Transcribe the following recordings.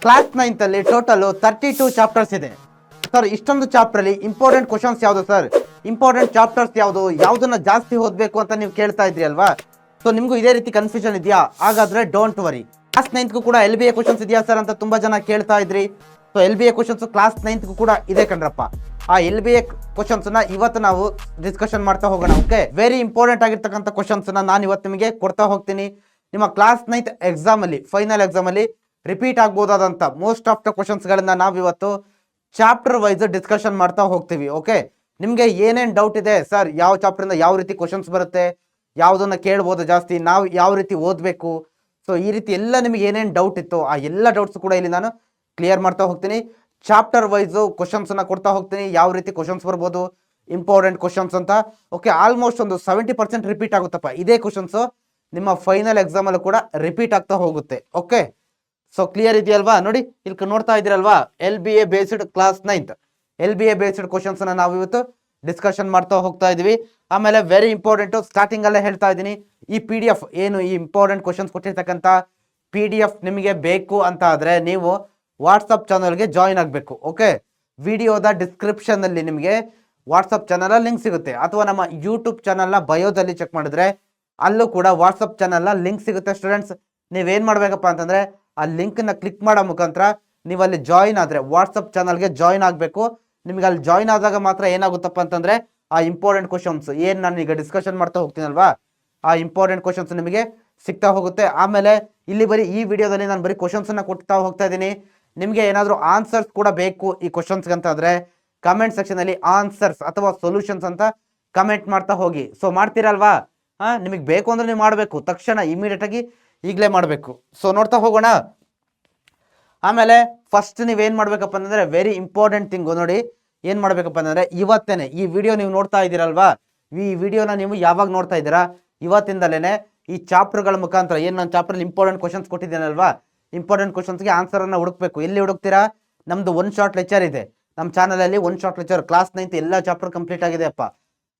Class 9th ಅಲ್ಲಿ total 32 chapters ಇದೆ sir. ಇಷ್ಟೊಂದು ಚಾಪ್ಟರ್ ಅಲ್ಲಿ ಇಂಪಾರ್ಟೆಂಟ್ ಕ್ವಶನ್ಸ್ ಯಾವುದು ಸರ್, ಇಂಪಾರ್ಟೆಂಟ್ ಚಾಪ್ಟರ್ಸ್ ಯಾವುದು, ಯಾವುದನ್ನ ಜಾಸ್ತಿ ಓದಬೇಕು ಅಂತ ನೀವು ಕೇಳ್ತಾ ಇದ್ರಿ ಅಲ್ವಾ. ಸೊ ನಿಮಗೂ ಇದೇ ರೀತಿ ಕನ್ಫ್ಯೂಷನ್ ಇದೆಯಾ? ಹಾಗಾದ್ರೆ ಡೋಂಟ್ ವರಿ, ಕ್ಲಾಸ್ 9th ಕೂಡ LBA ಕ್ವಶನ್ಸ್ ಇದೆಯಾ ಸರ್ ಅಂತ ತುಂಬಾ ಜನ ಕೇಳ್ತಾ ಇದ್ರಿ. So LBA questions class 9th ಕೂಡ ಇದೆ ಕಣ್ರಪ್ಪ. ಆ LBA ಕ್ವಶನ್ಸ್ ನ ಇವತ್ತು ನಾವು ಡಿಸ್ಕಷನ್ ಮಾಡ್ತಾ ಹೋಗೋಣ. ಓಕೆ, ವೆರಿ ಇಂಪಾರ್ಟೆಂಟ್ ಆಗಿರ್ತಕ್ಕಂಥ ಕ್ವಶನ್ಸ್ ನಾನು ಇವತ್ತು ನಿಮಗೆ ಕೊಡ್ತಾ ಹೋಗ್ತೀನಿ. ನಿಮ್ಮ ಕ್ಲಾಸ್ 9th ಎಕ್ಸಾಮ್ ಅಲ್ಲಿ, ಫೈನಲ್ ಎಕ್ಸಾಮ್ ಅಲ್ಲಿ ರಿಪೀಟ್ ಆಗ್ಬೋದಾದಂತ ಮೋಸ್ಟ್ ಆಫ್ ದ ಕ್ವಶನ್ಸ್ ಗಳನ್ನ ನಾವು ಇವತ್ತು ಚಾಪ್ಟರ್ ವೈಸ್ ಡಿಸ್ಕಷನ್ ಮಾಡ್ತಾ ಹೋಗ್ತೀವಿ. ಓಕೆ, ನಿಮ್ಗೆ ಏನೇನ್ ಡೌಟ್ ಇದೆ ಸರ್, ಯಾವ ಚಾಪ್ಟರ್ ಇಂದ ಯಾವ ರೀತಿ ಕ್ವಶನ್ಸ್ ಬರುತ್ತೆ, ಯಾವ್ದನ್ನ ಕೇಳ್ಬೋದು ಜಾಸ್ತಿ, ನಾವು ಯಾವ ರೀತಿ ಓದಬೇಕು, ಸೊ ಈ ರೀತಿ ಎಲ್ಲ ನಿಮಗೆ ಏನೇನು ಡೌಟ್ ಇತ್ತು ಆ ಎಲ್ಲ ಡೌಟ್ಸ್ ಕೂಡ ಇಲ್ಲಿ ನಾನು ಕ್ಲಿಯರ್ ಮಾಡ್ತಾ ಹೋಗ್ತೀನಿ. ಚಾಪ್ಟರ್ ವೈಸ್ ಕ್ವಶನ್ಸ್ ಅನ್ನ ಕೊಡ್ತಾ ಹೋಗ್ತೀನಿ, ಯಾವ ರೀತಿ ಕ್ವಶನ್ಸ್ ಬರ್ಬೋದು, ಇಂಪಾರ್ಟೆಂಟ್ ಕ್ವಶನ್ಸ್ ಅಂತ. ಓಕೆ, ಆಲ್ಮೋಸ್ಟ್ ಒಂದು 70% ರಿಪೀಟ್ ಆಗುತ್ತಪ್ಪ ಇದೇ ಕ್ವಶನ್ಸ್ ನಿಮ್ಮ ಫೈನಲ್ ಎಕ್ಸಾಮ್ ಅಲ್ಲೂ ಕೂಡ ರಿಪೀಟ್ ಆಗ್ತಾ ಹೋಗುತ್ತೆ. ಓಕೆ, ಸೊ ಕ್ಲಿಯರ್ ಇದೆಯಲ್ವಾ? ನೋಡಿ ಇಲ್ಲಿ ನೋಡ್ತಾ ಇದ್ದೀರಲ್ವಾ, LBA based class 9th LBA based questions ನಾವು ಇವತ್ತು ಡಿಸ್ಕಷನ್ ಮಾಡ್ತಾ ಹೋಗ್ತಾ ಇದೀವಿ. ಆಮೇಲೆ ವೆರಿ ಇಂಪಾರ್ಟೆಂಟ್, ಸ್ಟಾರ್ಟಿಂಗ್ ಅಲ್ಲೇ ಹೇಳ್ತಾ ಇದ್ದೀನಿ, ಈ PDF ಏನು ಈ ಇಂಪಾರ್ಟೆಂಟ್ ಕ್ವಶನ್ಸ್ ಕೊಟ್ಟಿರ್ತಕ್ಕಂಥ PDF ನಿಮಗೆ ಬೇಕು ಅಂತ ಆದ್ರೆ ನೀವು ವಾಟ್ಸಪ್ ಚಾನಲ್ಗೆ ಜಾಯಿನ್ ಆಗಬೇಕು. ಓಕೆ, ವಿಡಿಯೋದ ಡಿಸ್ಕ್ರಿಪ್ಷನ್ ಅಲ್ಲಿ ನಿಮಗೆ ವಾಟ್ಸಪ್ ಚಾನಲ್ ಲಿಂಕ್ ಸಿಗುತ್ತೆ, ಅಥವಾ ನಮ್ಮ ಯೂಟ್ಯೂಬ್ ಚಾನಲ್ನ ಬಯೋದಲ್ಲಿ ಚೆಕ್ ಮಾಡಿದ್ರೆ ಅಲ್ಲೂ ಕೂಡ ವಾಟ್ಸಪ್ ಚಾನಲ್ನ ಲಿಂಕ್ ಸಿಗುತ್ತೆ. ಸ್ಟೂಡೆಂಟ್ಸ್, ನೀವೇನ್ ಮಾಡ್ಬೇಕಪ್ಪ ಅಂತಂದ್ರೆ ಆ ಲಿಂಕ್ ನ ಕ್ಲಿಕ್ ಮಾಡೋ ಮುಖಾಂತರ ನೀವು ಅಲ್ಲಿ ಜಾಯಿನ್ ಆದ್ರೆ ವಾಟ್ಸಪ್ ಚಾನಲ್ಗೆ ಜಾಯಿನ್ ಆಗಬೇಕು. ನಿಮ್ಗೆ ಅಲ್ಲಿ ಜಾಯಿನ್ ಆದಾಗ ಮಾತ್ರ ಏನಾಗುತ್ತಪ್ಪ ಅಂತಂದ್ರೆ ಆ ಇಂಪಾರ್ಟೆಂಟ್ ಕ್ವಶನ್ಸ್ ಏನ್ ನಾನು ಈಗ ಡಿಸ್ಕಷನ್ ಮಾಡ್ತಾ ಹೋಗ್ತೀನಲ್ವಾ, ಆ ಇಂಪಾರ್ಟೆಂಟ್ ಕ್ವಶನ್ಸ್ ನಿಮಗೆ ಸಿಗ್ತಾ ಹೋಗುತ್ತೆ. ಆಮೇಲೆ ಇಲ್ಲಿ ಬರೀ ಈ ವಿಡಿಯೋದಲ್ಲಿ ನಾನು ಬರೀ ಕ್ವಶನ್ಸ್ ಅನ್ನ ಕೊಡ್ತಾ ಹೋಗ್ತಾ ಇದ್ದೀನಿ. ನಿಮಗೆ ಏನಾದರೂ ಆನ್ಸರ್ಸ್ ಕೂಡ ಬೇಕು ಈ ಕ್ವಶನ್ಸ್ ಅಂತ ಆದ್ರೆ ಕಮೆಂಟ್ ಸೆಕ್ಷನ್ ಅಲ್ಲಿ ಆನ್ಸರ್ಸ್ ಅಥವಾ ಸೊಲ್ಯೂಷನ್ಸ್ ಅಂತ ಕಮೆಂಟ್ ಮಾಡ್ತಾ ಹೋಗಿ. ಸೊ ಮಾಡ್ತೀರಲ್ವಾ? ನಿಮಗೆ ಬೇಕು ಅಂದ್ರೆ ನೀವು ಮಾಡಬೇಕು, ತಕ್ಷಣ ಇಮಿಡಿಯೇಟ್ ಆಗಿ ಈಗಲೇ ಮಾಡಬೇಕು. ಸೊ ನೋಡ್ತಾ ಹೋಗೋಣ. ಆಮೇಲೆ ಫಸ್ಟ್ ನೀವೇನ್ ಮಾಡ್ಬೇಕಪ್ಪ ಅಂತಂದ್ರೆ ವೆರಿ ಇಂಪಾರ್ಟೆಂಟ್ ಥಿಂಗು, ನೋಡಿ ಏನ್ ಮಾಡ್ಬೇಕಪ್ಪ ಅಂತಂದ್ರೆ ಇವತ್ತೇನೆ ಈ ವಿಡಿಯೋ ನೀವು ನೋಡ್ತಾ ಇದ್ದೀರಲ್ವಾ, ಈ ವಿಡಿಯೋನ ನೀವು ಯಾವಾಗ ನೋಡ್ತಾ ಇದ್ದೀರಾ, ಇವತ್ತಿಂದಲೇನೆ ಈ ಚಾಪ್ಟರ್ಗಳ ಮುಖಾಂತರ ಏನು ನಾನು ಚಾಪ್ಟರ್ ಇಂಪಾರ್ಟೆಂಟ್ ಕ್ವಶನ್ಸ್ ಕೊಟ್ಟಿದ್ದೇನಲ್ವಾ, ಇಂಪಾರ್ಟೆಂಟ್ ಕ್ವಶನ್ಸ್ಗೆ ಆನ್ಸರ್ ಅನ್ನ ಹುಡುಕ್ಬೇಕು. ಎಲ್ಲಿ ಹುಡುಕ್ತೀರಾ? ನಮ್ದು ಒನ್ ಶಾರ್ಟ್ ಲೆಕ್ಚರ್ ಇದೆ ನಮ್ಮ ಚಾನಲ್ ಅಲ್ಲಿ, one short lecture class 9th ಎಲ್ಲ ಚಾಪ್ಟರ್ ಕಂಪ್ಲೀಟ್ ಆಗಿದೆ ಅಪ್ಪ.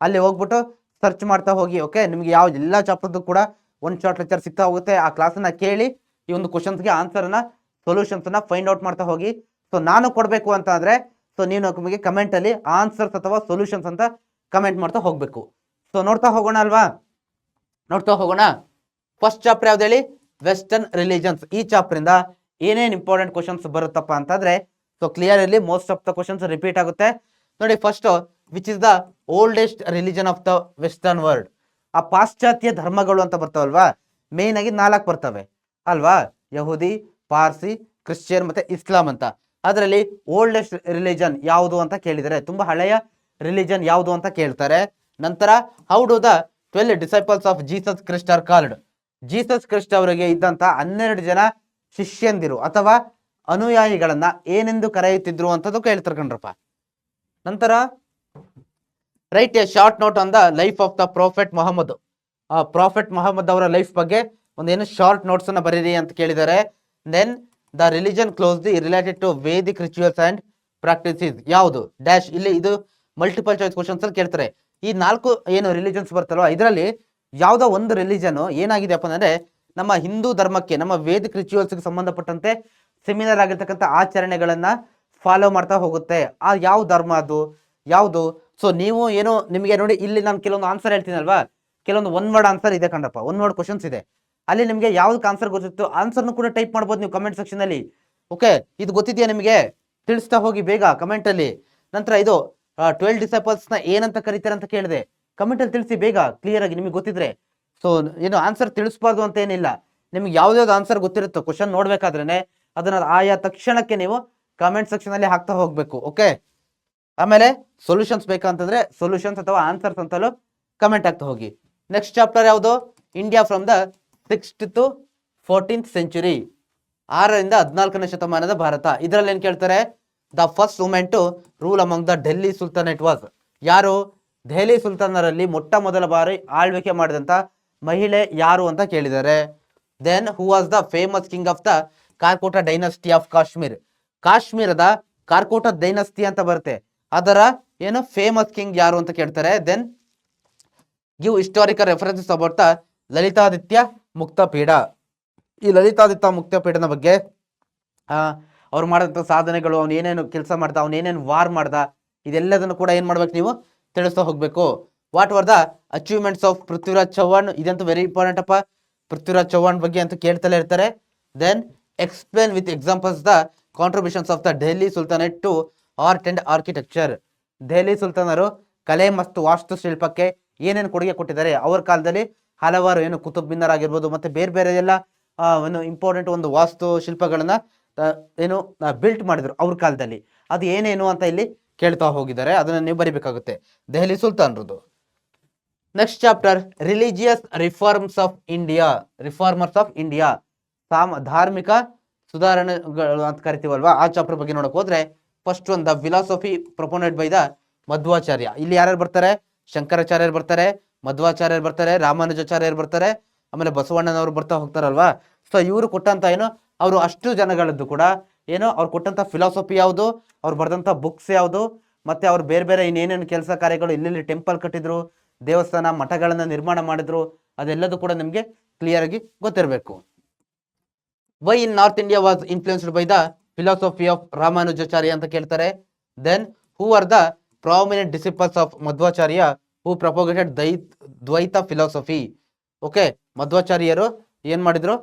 ಅಲ್ಲಿ ಹೋಗ್ಬಿಟ್ಟು ಸರ್ಚ್ ಮಾಡ್ತಾ ಹೋಗಿ. ಓಕೆ, ನಿಮ್ಗೆ ಯಾವ ಎಲ್ಲ ಚಾಪ್ಟರ್ದು ಕೂಡ ಒನ್ ಶಾರ್ಟ್ ಲೆಕ್ಚರ್ ಸಿಗ್ತಾ ಹೋಗುತ್ತೆ. ಆ ಕ್ಲಾಸನ್ನ ಕೇಳಿ ಈ ಒಂದು ಕ್ವಶನ್ಸ್ಗೆ ಆನ್ಸರ್ನ ಸೊಲ್ಯೂಷನ್ಸ್ ಅನ್ನ ಫೈಂಡ್ ಔಟ್ ಮಾಡ್ತಾ ಹೋಗಿ. ಸೊ ನಾನು ಕೊಡಬೇಕು ಅಂತ ಆದ್ರೆ ಸೊ ನೀವು ನಮಗೆ ಕಮೆಂಟ್ ಅಲ್ಲಿ ಆನ್ಸರ್ಸ್ ಅಥವಾ ಸೊಲ್ಯೂಷನ್ಸ್ ಅಂತ ಕಮೆಂಟ್ ಮಾಡ್ತಾ ಹೋಗ್ಬೇಕು. ಸೊ ನೋಡ್ತಾ ಹೋಗೋಣ ಅಲ್ವಾ, ನೋಡ್ತಾ ಹೋಗೋಣ. ಫಸ್ಟ್ ಚಾಪ್ಟರ್ ಯಾವ್ದು ಹೇಳಿ? Western religions. ಈ ಚಾಪ್ಟರ್ ಇಂದ ಏನೇನು ಇಂಪಾರ್ಟೆಂಟ್ ಕ್ವಶನ್ಸ್ ಬರುತ್ತಪ್ಪ ಅಂತಂದ್ರೆ ಸೊ ಕ್ಲಿಯರ್ ಇರಲಿ, most of the questions repeat ಆಗುತ್ತೆ. ನೋಡಿ first, which is the oldest religion of the western world. ಆ ಪಾಶ್ಚಾತ್ಯ ಧರ್ಮಗಳು ಅಂತ ಬರ್ತಾವಲ್ವಾ, ಮೇನ್ ಆಗಿ 4 ಬರ್ತವೆ ಅಲ್ವಾ, ಯಹೂದಿ, ಪಾರ್ಸಿ, ಕ್ರಿಶ್ಚಿಯನ್ ಮತ್ತೆ ಇಸ್ಲಾಂ ಅಂತ. ಅದರಲ್ಲಿ ಓಲ್ಡೆಸ್ಟ್ ರಿಲಿಜನ್ ಯಾವುದು ಅಂತ ಕೇಳಿದರೆ, ತುಂಬಾ ಹಳೆಯ ರಿಲಿಜನ್ ಯಾವುದು ಅಂತ ಕೇಳ್ತಾರೆ. ನಂತರ how do the 12 disciples of Jesus Christ are called. Jesus Christ ಅವರಿಗೆ ಇದ್ದಂತ 12 ಜನ ಶಿಷ್ಯಂದಿರು ಅಥವಾ ಅನುಯಾಯಿಗಳನ್ನ ಏನೆಂದು ಕರೆಯುತ್ತಿದ್ರು ಅಂತದ್ದು ಕೇಳ್ತಾರೆ ಕಣ್ರಪ್ಪ. ನಂತರ write a short note on the life of the prophet Muhammad. Prophet Muhammad ಅವರ ಲೈಫ್ ಬಗ್ಗೆ ಒಂದೇನು ಶಾರ್ಟ್ ನೋಟ್ಸ್ ಅನ್ನ ಬರೀರಿ ಅಂತ ಕೇಳಿದ್ದಾರೆ. Then the religion closely related to Vedic rituals and practices ಯಾವುದು ಡ್ಯಾಶ್. ಇಲ್ಲಿ ಇದು ಮಲ್ಟಿಪಲ್ ಚಾಯ್ಸ್ ಕ್ವಶನ್ಸ್ ಅಲ್ಲಿ ಕೇಳ್ತಾರೆ. ಈ 4 ಏನು ರಿಲಿಜನ್ಸ್ ಬರ್ತಲ್ವಾ, ಇದರಲ್ಲಿ ಯಾವುದೋ ಒಂದು ರಿಲಿಜನ್ ಏನಾಗಿದೆಯಪ್ಪ ಅಂದ್ರೆ ನಮ್ಮ ಹಿಂದೂ ಧರ್ಮಕ್ಕೆ, ನಮ್ಮ ವೇದಿಕ್ ರಿಚುವಲ್ಸ್ಗೆ ಸಂಬಂಧಪಟ್ಟಂತೆ ಸಿಮಿಲರ್ ಆಗಿರ್ತಕ್ಕಂಥ ಆಚರಣೆಗಳನ್ನ ಫಾಲೋ ಮಾಡ್ತಾ ಹೋಗುತ್ತೆ. ಆ ಯಾವ ಧರ್ಮ ಅದು ಯಾವುದು? ಸೊ ನೀವು ಏನು ನಿಮಗೆ ನೋಡಿ ಇಲ್ಲಿ ನಾನು ಕೆಲವೊಂದು ಆನ್ಸರ್ ಹೇಳ್ತೀನಲ್ವಾ, ಕೆಲವೊಂದು ಒನ್ ವರ್ಡ್ ಆನ್ಸರ್ ಇದೆ ಕಣಪ್ಪ, ಒನ್ ವರ್ಡ್ ಕ್ವಶನ್ಸ್ ಇದೆ. ಅಲ್ಲಿ ನಿಮಗೆ ಯಾವ್ದಕ್ಕೆ ಆನ್ಸರ್ ಗೊತ್ತಿತ್ತು ಆನ್ಸರ್ನು ಕೂಡ ಟೈಪ್ ಮಾಡ್ಬೋದು ನೀವು ಕಮೆಂಟ್ ಸೆಕ್ಷನ್ ಅಲ್ಲಿ. ಓಕೆ, ಇದು ಗೊತ್ತಿದೆಯಾ ನಿಮಗೆ? ತಿಳಿಸ್ತಾ ಹೋಗಿ ಬೇಗ ಕಮೆಂಟ್ ಅಲ್ಲಿ. ನಂತರ ಇದು 12 ಡಿಸೈಪಲ್ಸ್ ನ ಏನಂತ ಕರೀತಾರೆ ಅಂತ ಕೇಳಿದೆ, ಕಮೆಂಟ್ ಅಲ್ಲಿ ತಿಳಿಸಿ ಬೇಗ ಕ್ಲಿಯರ್ ಆಗಿ ನಿಮಗೆ ಗೊತ್ತಿದ್ರೆ. ಸೊ ಏನು ಆನ್ಸರ್ ತಿಳಿಸ್ಬಾರ್ದು ಅಂತ ಏನಿಲ್ಲ, ನಿಮ್ಗೆ ಯಾವ್ದಾವ್ದು ಆನ್ಸರ್ ಗೊತ್ತಿರುತ್ತೋ ಕ್ವಶನ್ ನೋಡ್ಬೇಕಾದ್ರೇನೆ ಅದನ್ನ ಆಯಾ ತಕ್ಷಣಕ್ಕೆ ನೀವು ಕಮೆಂಟ್ ಸೆಕ್ಷನ್ ಅಲ್ಲಿ ಹಾಕ್ತಾ ಹೋಗ್ಬೇಕು. ಓಕೆ, ಆಮೇಲೆ ಸೊಲ್ಯೂಷನ್ಸ್ ಬೇಕಂತಂದ್ರೆ ಸೊಲ್ಯೂಷನ್ಸ್ ಅಥವಾ ಆನ್ಸರ್ಸ್ ಅಂತಲೂ ಕಮೆಂಟ್ ಆಗ್ತಾ ಹೋಗಿ. ನೆಕ್ಸ್ಟ್ ಚಾಪ್ಟರ್ ಯಾವುದು? India from the 6th to 14th century. 6ರಿಂದ 14ನೇ ಶತಮಾನದ ಭಾರತ. ಇದರಲ್ಲಿ ಏನ್ ಕೇಳ್ತಾರೆ? The first women to rule among the Delhi sultanate was. ಯಾರು? ದೆಹಲಿ ಸುಲ್ತಾನರಲ್ಲಿ ಮೊಟ್ಟ ಮೊದಲ ಬಾರಿ ಆಳ್ವಿಕೆ ಮಾಡಿದಂತ ಮಹಿಳೆ ಯಾರು ಅಂತ ಕೇಳಿದ್ದಾರೆ. Then who was the famous king of the Karkota dynasty of Kashmir. ಕಾಶ್ಮೀರದ ಕಾರ್ಕೋಟ ಡೈನಸ್ಟಿ ಅಂತ ಬರುತ್ತೆ, ಅದರ ಏನು ಫೇಮಸ್ ಕಿಂಗ್ ಯಾರು ಅಂತ ಕೇಳ್ತಾರೆ. Then give historical references about the Lalitaditya Muktapida. ಈ ಲಲಿತಾದಿತ್ಯ ಮುಕ್ತಪೀಠದ ಬಗ್ಗೆ ಅವ್ರು ಮಾಡಿದಂಥ ಸಾಧನೆಗಳು, ಅವ್ನು ಏನೇನು ಕೆಲಸ ಮಾಡ್ದ, ಅವ್ನು ಏನೇನು ವಾರ್ ಮಾಡ್ದ, ಇದೆಲ್ಲದನ್ನು ಕೂಡ ಏನು ಮಾಡ್ಬೇಕು ನೀವು ತಿಳಿಸ್ತಾ ಹೋಗಬೇಕು. What were the achievements of Prithviraj Chauhan, ಇದಂತೂ ವೆರಿ ಇಂಪಾರ್ಟೆಂಟ್ ಅಪ್ಪ. ಪೃಥ್ವಿರಾಜ್ ಚೌಹಾಣ್ ಬಗ್ಗೆ ಅಂತೂ ಕೇಳ್ತಲೇ ಇರ್ತಾರೆ. Then explain with examples the contributions of the Delhi sultanate to art and architecture. Delhi ಸುಲ್ತಾನರು ಕಲೆ ಮತ್ತು ವಾಸ್ತುಶಿಲ್ಪಕ್ಕೆ ಏನೇನು ಕೊಡುಗೆ ಕೊಟ್ಟಿದ್ದಾರೆ, ಅವ್ರ ಕಾಲದಲ್ಲಿ ಹಲವಾರು ಏನು ಕುತುಬ್ ಮಿನಾರ್ ಆಗಿರ್ಬೋದು, ಮತ್ತೆ ಬೇರೆ ಬೇರೆ ಎಲ್ಲ ಏನು ಇಂಪಾರ್ಟೆಂಟ್ ಒಂದು ವಾಸ್ತು ಶಿಲ್ಪಗಳನ್ನ ಏನು ಬಿಲ್ಟ್ ಮಾಡಿದ್ರು ಅವ್ರ ಕಾಲದಲ್ಲಿ. ಅದು ಏನೇನು ಅಂತ ಇಲ್ಲಿ ಕೇಳ್ತಾ ಹೋಗಿದ್ದಾರೆ, ಅದನ್ನ ನೀವು ಬರಿಬೇಕಾಗುತ್ತೆ ದೆಹಲಿ ಸುಲ್ತಾನ್ರದ್ದು. Next chapter religious reforms of India. Reformers of India, ಧಾರ್ಮಿಕ ಸುಧಾರಣೆಗಳು ಅಂತ ಕರಿತೀವಲ್ವಾ, ಆ ಚಾಪ್ಟರ್ ಬಗ್ಗೆ ನೋಡಕ್ ಹೋದ್ರೆ first one the philosophy propounded by the Madhvacharya. ಇಲ್ಲಿ ಯಾರ್ಯಾರು ಬರ್ತಾರೆ? ಶಂಕರಾಚಾರ್ಯರು ಬರ್ತಾರೆ, ಮಧ್ವಾಚಾರ್ಯರು ಬರ್ತಾರೆ, ರಾಮಾನುಜಾಚಾರ್ಯರು ಬರ್ತಾರೆ, ಆಮೇಲೆ ಬಸವಣ್ಣನವರು ಬರ್ತಾ ಹೋಗ್ತಾರಲ್ವಾ. ಸೊ ಇವರು ಕೊಟ್ಟಂತ ಏನು, ಅವರು ಅಷ್ಟು ಜನಗಳದ್ದು ಕೂಡ ಏನು, ಅವ್ರು ಕೊಟ್ಟಂತ ಫಿಲಾಸಫಿ ಯಾವುದು, ಅವ್ರು ಬರೆದಂತ ಬುಕ್ಸ್ ಯಾವುದು, ಮತ್ತೆ ಅವ್ರು ಬೇರೆ ಬೇರೆ ಇನ್ನೇನೇನು ಕೆಲಸ ಕಾರ್ಯಗಳು, ಇಲ್ಲಿ ಟೆಂಪಲ್ ಕಟ್ಟಿದ್ರು, ದೇವಸ್ಥಾನ ಮಠಗಳನ್ನ ನಿರ್ಮಾಣ ಮಾಡಿದ್ರು, ಅದೆಲ್ಲದೂ ಕೂಡ ನಿಮಗೆ ಕ್ಲಿಯರ್ ಆಗಿ ಗೊತ್ತಿರಬೇಕು. Why in North India was influenced by the philosophy of Ramanujacharya ಅಂತ ಕೇಳ್ತಾರೆ. Then who are the prominent disciples of Madhvacharya who propagated Dvaita philosophy. Okay, ಮಧ್ವಾಚಾರ್ಯರು ಏನ್ ಮಾಡಿದ್ರು,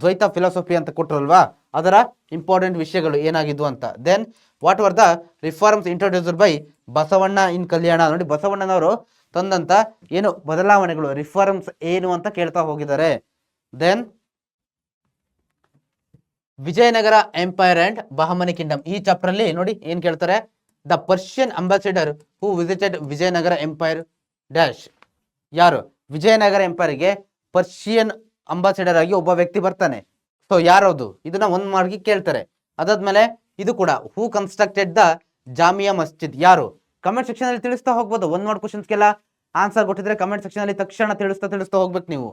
ದ್ವೈತ ಫಿಲಾಸಫಿ ಅಂತ ಕೊಟ್ರಲ್ವಾ, ಅದರ ಇಂಪಾರ್ಟೆಂಟ್ ವಿಷಯಗಳು ಏನಾಗಿದ್ವು ಅಂತ. Then what were the reforms introduced by Basavanna in Kalyana. ನೋಡಿ, ಬಸವಣ್ಣನವರು ತಂದಂತ ಏನು ಬದಲಾವಣೆಗಳು, ರಿಫಾರ್ಮ್ಸ್ ಏನು ಅಂತ ಕೇಳ್ತಾ ಹೋಗಿದ್ದಾರೆ. Then Vijayanagara empire and Bahmani kingdom. ಈ ಚಾಪ್ಟರ್ ಅಲ್ಲಿ ನೋಡಿ ಏನ್ ಕೇಳ್ತಾರೆ, the Persian ambassador who visited Vijayanagara empire dash. ಯಾರು? ವಿಜಯನಗರ ಎಂಪೈರ್ಗೆ ಪರ್ಷಿಯನ್ ಅಂಬಾಸಿಡರ್ ಆಗಿ ಒಬ್ಬ ವ್ಯಕ್ತಿ ಬರ್ತಾನೆ. ಸೊ ಯಾರದು, ಇದನ್ನ ಒಂದ್ ಮಾರ್ಗಿ ಕೇಳ್ತಾರೆ. ಅದಾದ್ಮೇಲೆ ಇದು ಕೂಡ ಹೂ ಕನ್ಸ್ಟ್ರಕ್ಟೆಡ್ ದ ಜಾಮಿಯಾ ಮಸ್ಜಿದ್. ಯಾರು? ಕಮೆಂಟ್ ಸೆಕ್ಷನ್ ಅಲ್ಲಿ ತಿಳಿಸ್ತಾ ಹೋಗ್ಬೋದು. ಒಂದ್ ಮಾರ್ಕ್ ಕ್ವಶನ್ಸ್ಗೆಲ್ಲ ಆನ್ಸರ್ ಕೊಟ್ಟಿದ್ರೆ ಕಮೆಂಟ್ ಸೆಕ್ಷನ್ ಅಲ್ಲಿ ತಕ್ಷಣ ತಿಳಿಸ್ತಾ ಹೋಗ್ಬೇಕು ನೀವು.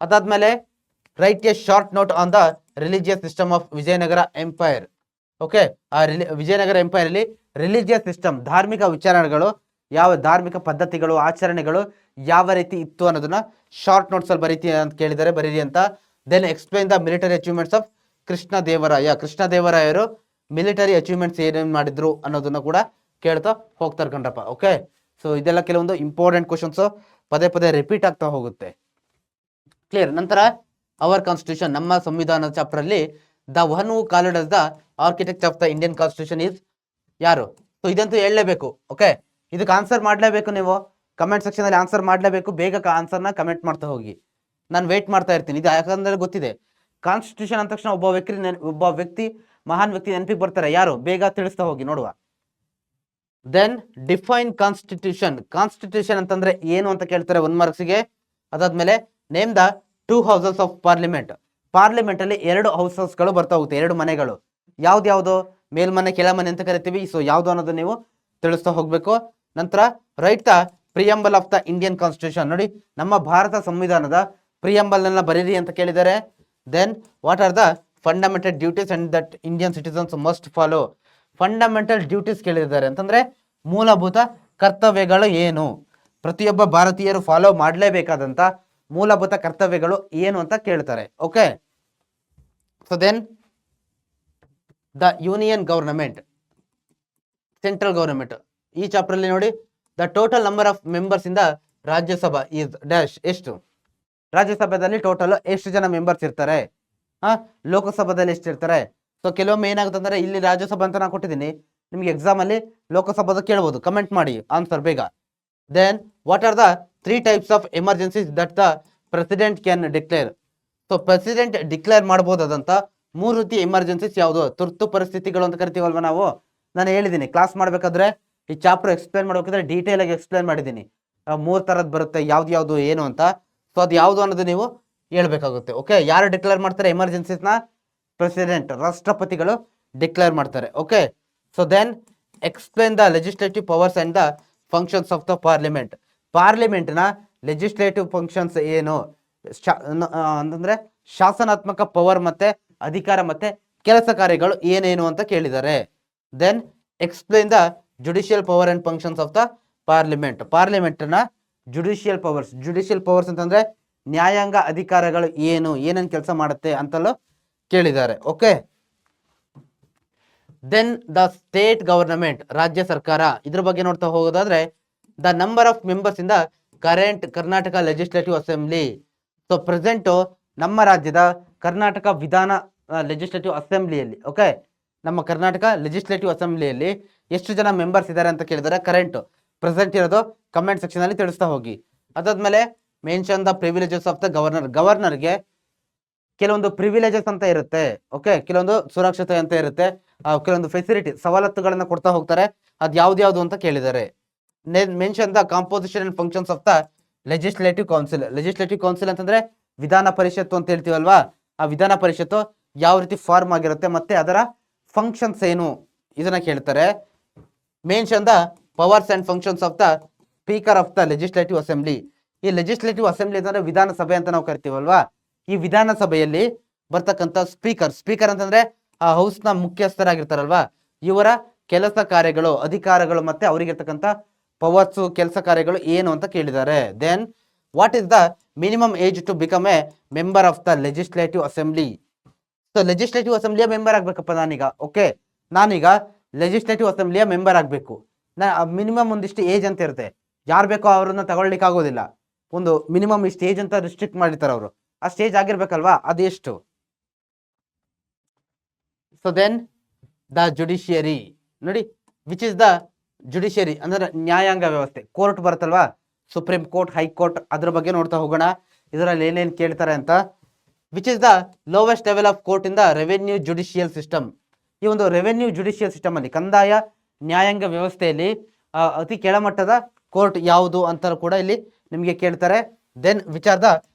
ಅದಾದ್ಮೇಲೆ right a short note on the religious system of Vijayanagara empire. Okay, ಆ ವಿಜಯನಗರ ಎಂಪೈರ್ ಅಲ್ಲಿ ರಿಲಿಜಿಯಸ್ ಸಿಸ್ಟಮ್, ಧಾರ್ಮಿಕ ವಿಚಾರಣೆಗಳು, ಯಾವ ಧಾರ್ಮಿಕ ಪದ್ಧತಿಗಳು, ಆಚರಣೆಗಳು ಯಾವ ರೀತಿ ಇತ್ತು ಅನ್ನೋದನ್ನ ಶಾರ್ಟ್ ನೋಟ್ಸ್ ಅಲ್ಲಿ ಬರೀತಿ ಅಂತ ಕೇಳಿದ್ದಾರೆ, ಬರೀರಿ ಅಂತ. Then explain the military achievements of Krishna Devaraya. Krishna ದೇವರಾಯರು ಮಿಲಿಟರಿ ಅಚೀವ್ಮೆಂಟ್ಸ್ ಏನೇನು ಮಾಡಿದ್ರು ಅನ್ನೋದನ್ನ ಕೂಡ ಕೇಳ್ತಾ ಹೋಗ್ತಾರೆ ಕಣ್ರಪ್ಪ. ಓಕೆ, ಸೊ ಇದೆಲ್ಲ ಕೆಲವೊಂದು ಇಂಪಾರ್ಟೆಂಟ್ ಕ್ವಶನ್ಸ್, ಪದೇ ಪದೇ ರಿಪೀಟ್ ಆಗ್ತಾ ಹೋಗುತ್ತೆ. ಕ್ಲಿಯರ್. ನಂತರ ಅವರ್ ಕಾನ್ಸ್ಟಿಟ್ಯೂಷನ್, ನಮ್ಮ ಸಂವಿಧಾನದ ಚಾಪ್ಟರ್ ಅಲ್ಲಿ the one who called as the architect of the Indian constitution is ಯಾರು? ಸೊ ಇದಂತೂ ಹೇಳಲೇಬೇಕು. ಓಕೆ, ಇದಕ್ಕೆ ಆನ್ಸರ್ ಮಾಡಲೇಬೇಕು ನೀವು, ಕಮೆಂಟ್ ಸೆಕ್ಷನ್ ಅಲ್ಲಿ ಆನ್ಸರ್ ಮಾಡಲೇಬೇಕು. ಬೇಗ ಆನ್ಸರ್ನ ಕಮೆಂಟ್ ಮಾಡ್ತಾ ಹೋಗಿ, ನಾನು ವೇಟ್ ಮಾಡ್ತಾ ಇರ್ತೀನಿ. ಇದು ಯಾಕಂದ್ರೆ ಗೊತ್ತಿದೆ, ಕಾನ್ಸ್ಟಿಟ್ಯೂಷನ್ ಅಂದ ತಕ್ಷಣ ಒಬ್ಬ ವ್ಯಕ್ತಿ ಮಹಾನ್ ವ್ಯಕ್ತಿ ನೆನಪಿಗೆ ಬರ್ತಾರೆ. ಯಾರು? ಬೇಗ ತಿಳಿಸ್ತಾ ಹೋಗಿ ನೋಡುವ. Then define constitution. ಕಾನ್ಸ್ಟಿಟ್ಯೂಷನ್ ಅಂತಂದ್ರೆ ಏನು ಅಂತ ಕೇಳ್ತಾರೆ 1 ಮಾರ್ಕ್ಸ್ಗೆ. ಅದಾದ್ಮೇಲೆ name the 2 houses of parliament. Parliament ಅಲ್ಲಿ 2 ಹೌಸಸ್ಗಳು ಬರ್ತಾ ಹೋಗುತ್ತೆ, 2 ಮನೆಗಳು. ಯಾವ್ದು? ಮೇಲ್ಮನೆ ಕೆಳಮನೆ ಅಂತ ಕರಿತೀವಿ. ಸೊ ಯಾವ್ದು ಅನ್ನೋದು ನೀವು ತಿಳಿಸ್ತಾ ಹೋಗ್ಬೇಕು. ನಂತರ write the preamble of the Indian constitution. ನೋಡಿ, ನಮ್ಮ ಭಾರತ ಸಂವಿಧಾನದ ಪ್ರಿಯಂಬಲ್ ನೆಲ್ಲ ಬರೀರಿ ಅಂತ ಕೇಳಿದ್ದಾರೆ. Then what are the fundamental duties and that Indian citizens must follow. Fundamental duties ಕೇಳಿದ್ದಾರೆ ಅಂತಂದ್ರೆ ಮೂಲಭೂತ ಕರ್ತವ್ಯಗಳು ಏನು, ಪ್ರತಿಯೊಬ್ಬ ಭಾರತೀಯರು ಫಾಲೋ ಮಾಡಲೇಬೇಕಾದಂತ ಮೂಲಭೂತ ಕರ್ತವ್ಯಗಳು ಏನು ಅಂತ ಕೇಳ್ತಾರೆ. Okay, so then the union government, central government. ಈ ಚಾಪ್ಟರ್ ಅಲ್ಲಿ ನೋಡಿ, the total number of members in the Rajya Sabha is dash. ಎಷ್ಟು? ರಾಜ್ಯಸಭೆಯಲ್ಲಿ ಟೋಟಲ್ ಎಷ್ಟು ಜನ ಮೆಂಬರ್ಸ್ ಇರ್ತಾರೆ? ಲೋಕಸಭಾದಲ್ಲಿ ಎಷ್ಟು ಇರ್ತಾರೆ? ಸೊ ಕೆಲವೊಮ್ಮೆ ಏನಾಗುತ್ತೆ ಅಂದ್ರೆ, ಇಲ್ಲಿ ರಾಜ್ಯಸಭಾ ಅಂತ ನಾನು ಕೊಟ್ಟಿದ್ದೀನಿ, ನಿಮ್ಗೆ ಎಕ್ಸಾಮ್ ಅಲ್ಲಿ ಲೋಕಸಭಾದ ಕೇಳ್ಬೋದು. ಕಮೆಂಟ್ ಮಾಡಿ ಆನ್ಸರ್ ಬೇಗ. Then what are the 3 types of emergencies that the president can declare. So president declare ಮಾಡಬಹುದಾದಂತ 3 ರೀತಿ ಎಮರ್ಜೆನ್ಸೀಸ್ ಯಾವುದು? ತುರ್ತು ಪರಿಸ್ಥಿತಿಗಳು ಅಂತ ಕರಿತೀವಲ್ವ ನಾವು. ನಾನು ಹೇಳಿದ್ದೀನಿ ಕ್ಲಾಸ್ ಮಾಡ್ಬೇಕಾದ್ರೆ, ಈ ಚಾಪ್ಟರ್ ಎಕ್ಸ್ಪ್ಲೇನ್ ಮಾಡ್ಬೇಕಾದ್ರೆ ಡೀಟೇಲ್ ಆಗಿ ಎಕ್ಸ್ಪ್ಲೇನ್ ಮಾಡಿದ್ದೀನಿ. 3 ಥರದ್ದು ಬರುತ್ತೆ, ಯಾವ್ದು ಏನು ಅಂತ. ಸೊ ಅದು ಯಾವುದು ಅನ್ನೋದು ನೀವು ಹೇಳ್ಬೇಕಾಗುತ್ತೆ. ಓಕೆ, ಯಾರು ಡಿಕ್ಲೇರ್ ಮಾಡ್ತಾರೆ ಎಮರ್ಜೆನ್ಸೀಸ್ನ? ಪ್ರೆಸಿಡೆಂಟ್, ರಾಷ್ಟ್ರಪತಿಗಳು ಡಿಕ್ಲೇರ್ ಮಾಡ್ತಾರೆ. Okay, so then explain the legislative powers and the functions of the parliament. ಪಾರ್ಲಿಮೆಂಟ್ನ ಲೆಜಿಸ್ಲೇಟಿವ್ ಫಂಕ್ಷನ್ಸ್ ಏನು ಅಂತಂದ್ರೆ ಶಾಸನಾತ್ಮಕ ಪವರ್ ಮತ್ತೆ ಅಧಿಕಾರ ಮತ್ತೆ ಕೆಲಸ ಕಾರ್ಯಗಳು ಏನೇನು ಅಂತ ಕೇಳಿದ್ದಾರೆ. Then explain the judicial power and functions of the parliament. ಪಾರ್ಲಿಮೆಂಟ್ನ ಜುಡಿಷಿಯಲ್ ಪವರ್ಸ್ ಅಂತಂದ್ರೆ ನ್ಯಾಯಾಂಗ ಅಧಿಕಾರಗಳು ಏನೇನು ಕೆಲಸ ಮಾಡುತ್ತೆ ಅಂತಲೂ ಕೇಳಿದ್ದಾರೆ. Okay, then the state government, ರಾಜ್ಯ ಸರ್ಕಾರ. ಇದ್ರ ಬಗ್ಗೆ ನೋಡ್ತಾ ಹೋಗೋದಾದ್ರೆ the number of members in the current Karnataka legislative assembly. So present ನಮ್ಮ ರಾಜ್ಯದ ಕರ್ನಾಟಕ ವಿಧಾನ ಲೆಜಿಸ್ಲೇಟಿವ್ ಅಸೆಂಬ್ಲಿಯಲ್ಲಿ, ಓಕೆ, ನಮ್ಮ ಕರ್ನಾಟಕ ಲೆಜಿಸ್ಲೇಟಿವ್ ಅಸೆಂಬ್ಲಿಯಲ್ಲಿ ಎಷ್ಟು ಜನ ಮೆಂಬರ್ಸ್ ಇದ್ದಾರೆ ಅಂತ ಕೇಳಿದರೆ ಕರೆಂಟ್ ಪ್ರೆಸೆಂಟ್ ಇರೋದು ಕಮೆಂಟ್ ಸೆಕ್ಷನ್ ಅಲ್ಲಿ ತಿಳಿಸ್ತಾ ಹೋಗಿ. ಅದಾದ್ಮೇಲೆ mention the privileges of the governor. ಗವರ್ನರ್ಗೆ ಕೆಲವೊಂದು ಪ್ರಿವಿಲೇಜಸ್ ಅಂತ ಇರುತ್ತೆ, ಓಕೆ, ಕೆಲವೊಂದು ಸುರಕ್ಷತೆ ಅಂತ ಇರುತ್ತೆ, ಕೆಲವೊಂದು ಫೆಸಿಲಿಟಿ ಸವಲತ್ತುಗಳನ್ನ ಕೊಡ್ತಾ ಹೋಗ್ತಾರೆ. ಅದು ಯಾವ್ದು ಅಂತ ಕೇಳಿದ್ದಾರೆ. Mention the composition and functions of the legislative council. Legislative council ಅಂತಂದ್ರೆ ವಿಧಾನ ಪರಿಷತ್ತು ಅಂತ ಹೇಳ್ತೀವಲ್ವಾ, ಆ ವಿಧಾನ ಪರಿಷತ್ತು ಯಾವ ರೀತಿ ಫಾರ್ಮ್ ಆಗಿರುತ್ತೆ ಮತ್ತೆ ಅದರ ಫಂಕ್ಷನ್ಸ್ ಏನು ಇದನ್ನ ಕೇಳ್ತಾರೆ. Mention the powers and functions of the speaker of the legislative assembly. ಈ ಲೆಜಿಸ್ಲೇಟಿವ್ ಅಸೆಂಬ್ಲಿ ಅಂತಂದ್ರೆ ವಿಧಾನಸಭೆ ಅಂತ ನಾವು ಕರಿತೀವಲ್ವಾ, ಈ ವಿಧಾನಸಭೆಯಲ್ಲಿ ಬರ್ತಕ್ಕಂಥ ಸ್ಪೀಕರ್ ಅಂತಂದ್ರೆ ಆ ಹೌಸ್ ನ ಮುಖ್ಯಸ್ಥರಾಗಿರ್ತಾರಲ್ವಾ, ಇವರ ಕೆಲಸ ಕಾರ್ಯಗಳು, ಅಧಿಕಾರಗಳು ಮತ್ತೆ ಅವರಿಗಿರ್ತಕ್ಕಂಥ ಪವರ್ಸ್, ಕೆಲಸ ಕಾರ್ಯಗಳು ಏನು ಅಂತ ಕೇಳಿದ್ದಾರೆ. Then what is the minimum age to become a member of the legislative assembly. So legislative ಅಸೆಂಬ್ಲಿಯ ಮೆಂಬರ್ ಆಗ್ಬೇಕಪ್ಪ ನಾನೀಗ ಲೆಜಿಸ್ಲೇಟಿವ್ ಅಸೆಂಬ್ಲಿಯ ಮೆಂಬರ್ ಆಗಬೇಕು. ಮಿನಿಮಮ್ ಒಂದಿಷ್ಟು ಏಜ್ ಅಂತ ಇರುತ್ತೆ, ಯಾರು ಬೇಕೋ ಅವ್ರನ್ನ ತಗೊಳ್ಳಿಕ್ಕೆ ಆಗೋದಿಲ್ಲ. ಒಂದು ಮಿನಿಮಮ್ ಇಷ್ಟು ಏಜ್ ಅಂತ ರಿಸ್ಟ್ರಿಕ್ಟ್ ಮಾಡಿರ್ತಾರೆ ಅವರು, ಆ ಸ್ಟೇಜ್ ಆಗಿರ್ಬೇಕಲ್ವಾ, ಅದೆಷ್ಟು. ಸೊ ದೆನ್ ದ ಜುಡಿಷಿಯರಿ ನೋಡಿ, ವಿಚ್ ಇಸ್ ದ ಜುಡಿಷಿಯರಿ ಅಂದ್ರೆ ನ್ಯಾಯಾಂಗ ವ್ಯವಸ್ಥೆ. ಕೋರ್ಟ್ ಬರುತ್ತಲ್ವಾ, ಸುಪ್ರೀಂ ಕೋರ್ಟ್, ಹೈಕೋರ್ಟ್, ಅದ್ರ ಬಗ್ಗೆ ನೋಡ್ತಾ ಹೋಗೋಣ ಇದರಲ್ಲಿ ಏನೇನು ಕೇಳ್ತಾರೆ ಅಂತ. Which is the lowest level of court in the revenue judicial system. ಈ ಒಂದು ರೆವೆನ್ಯೂ ಜುಡಿಷಿಯಲ್ ಸಿಸ್ಟಮ್ ಅಲ್ಲಿ, ಕಂದಾಯ ನ್ಯಾಯಾಂಗ ವ್ಯವಸ್ಥೆಯಲ್ಲಿ ಅತಿ ಕೆಳಮಟ್ಟದ ಕೋರ್ಟ್ ಯಾವುದು ಅಂತ ಕೂಡ ಇಲ್ಲಿ ನಿಮಗೆ ಕೇಳ್ತಾರೆ. Then which are the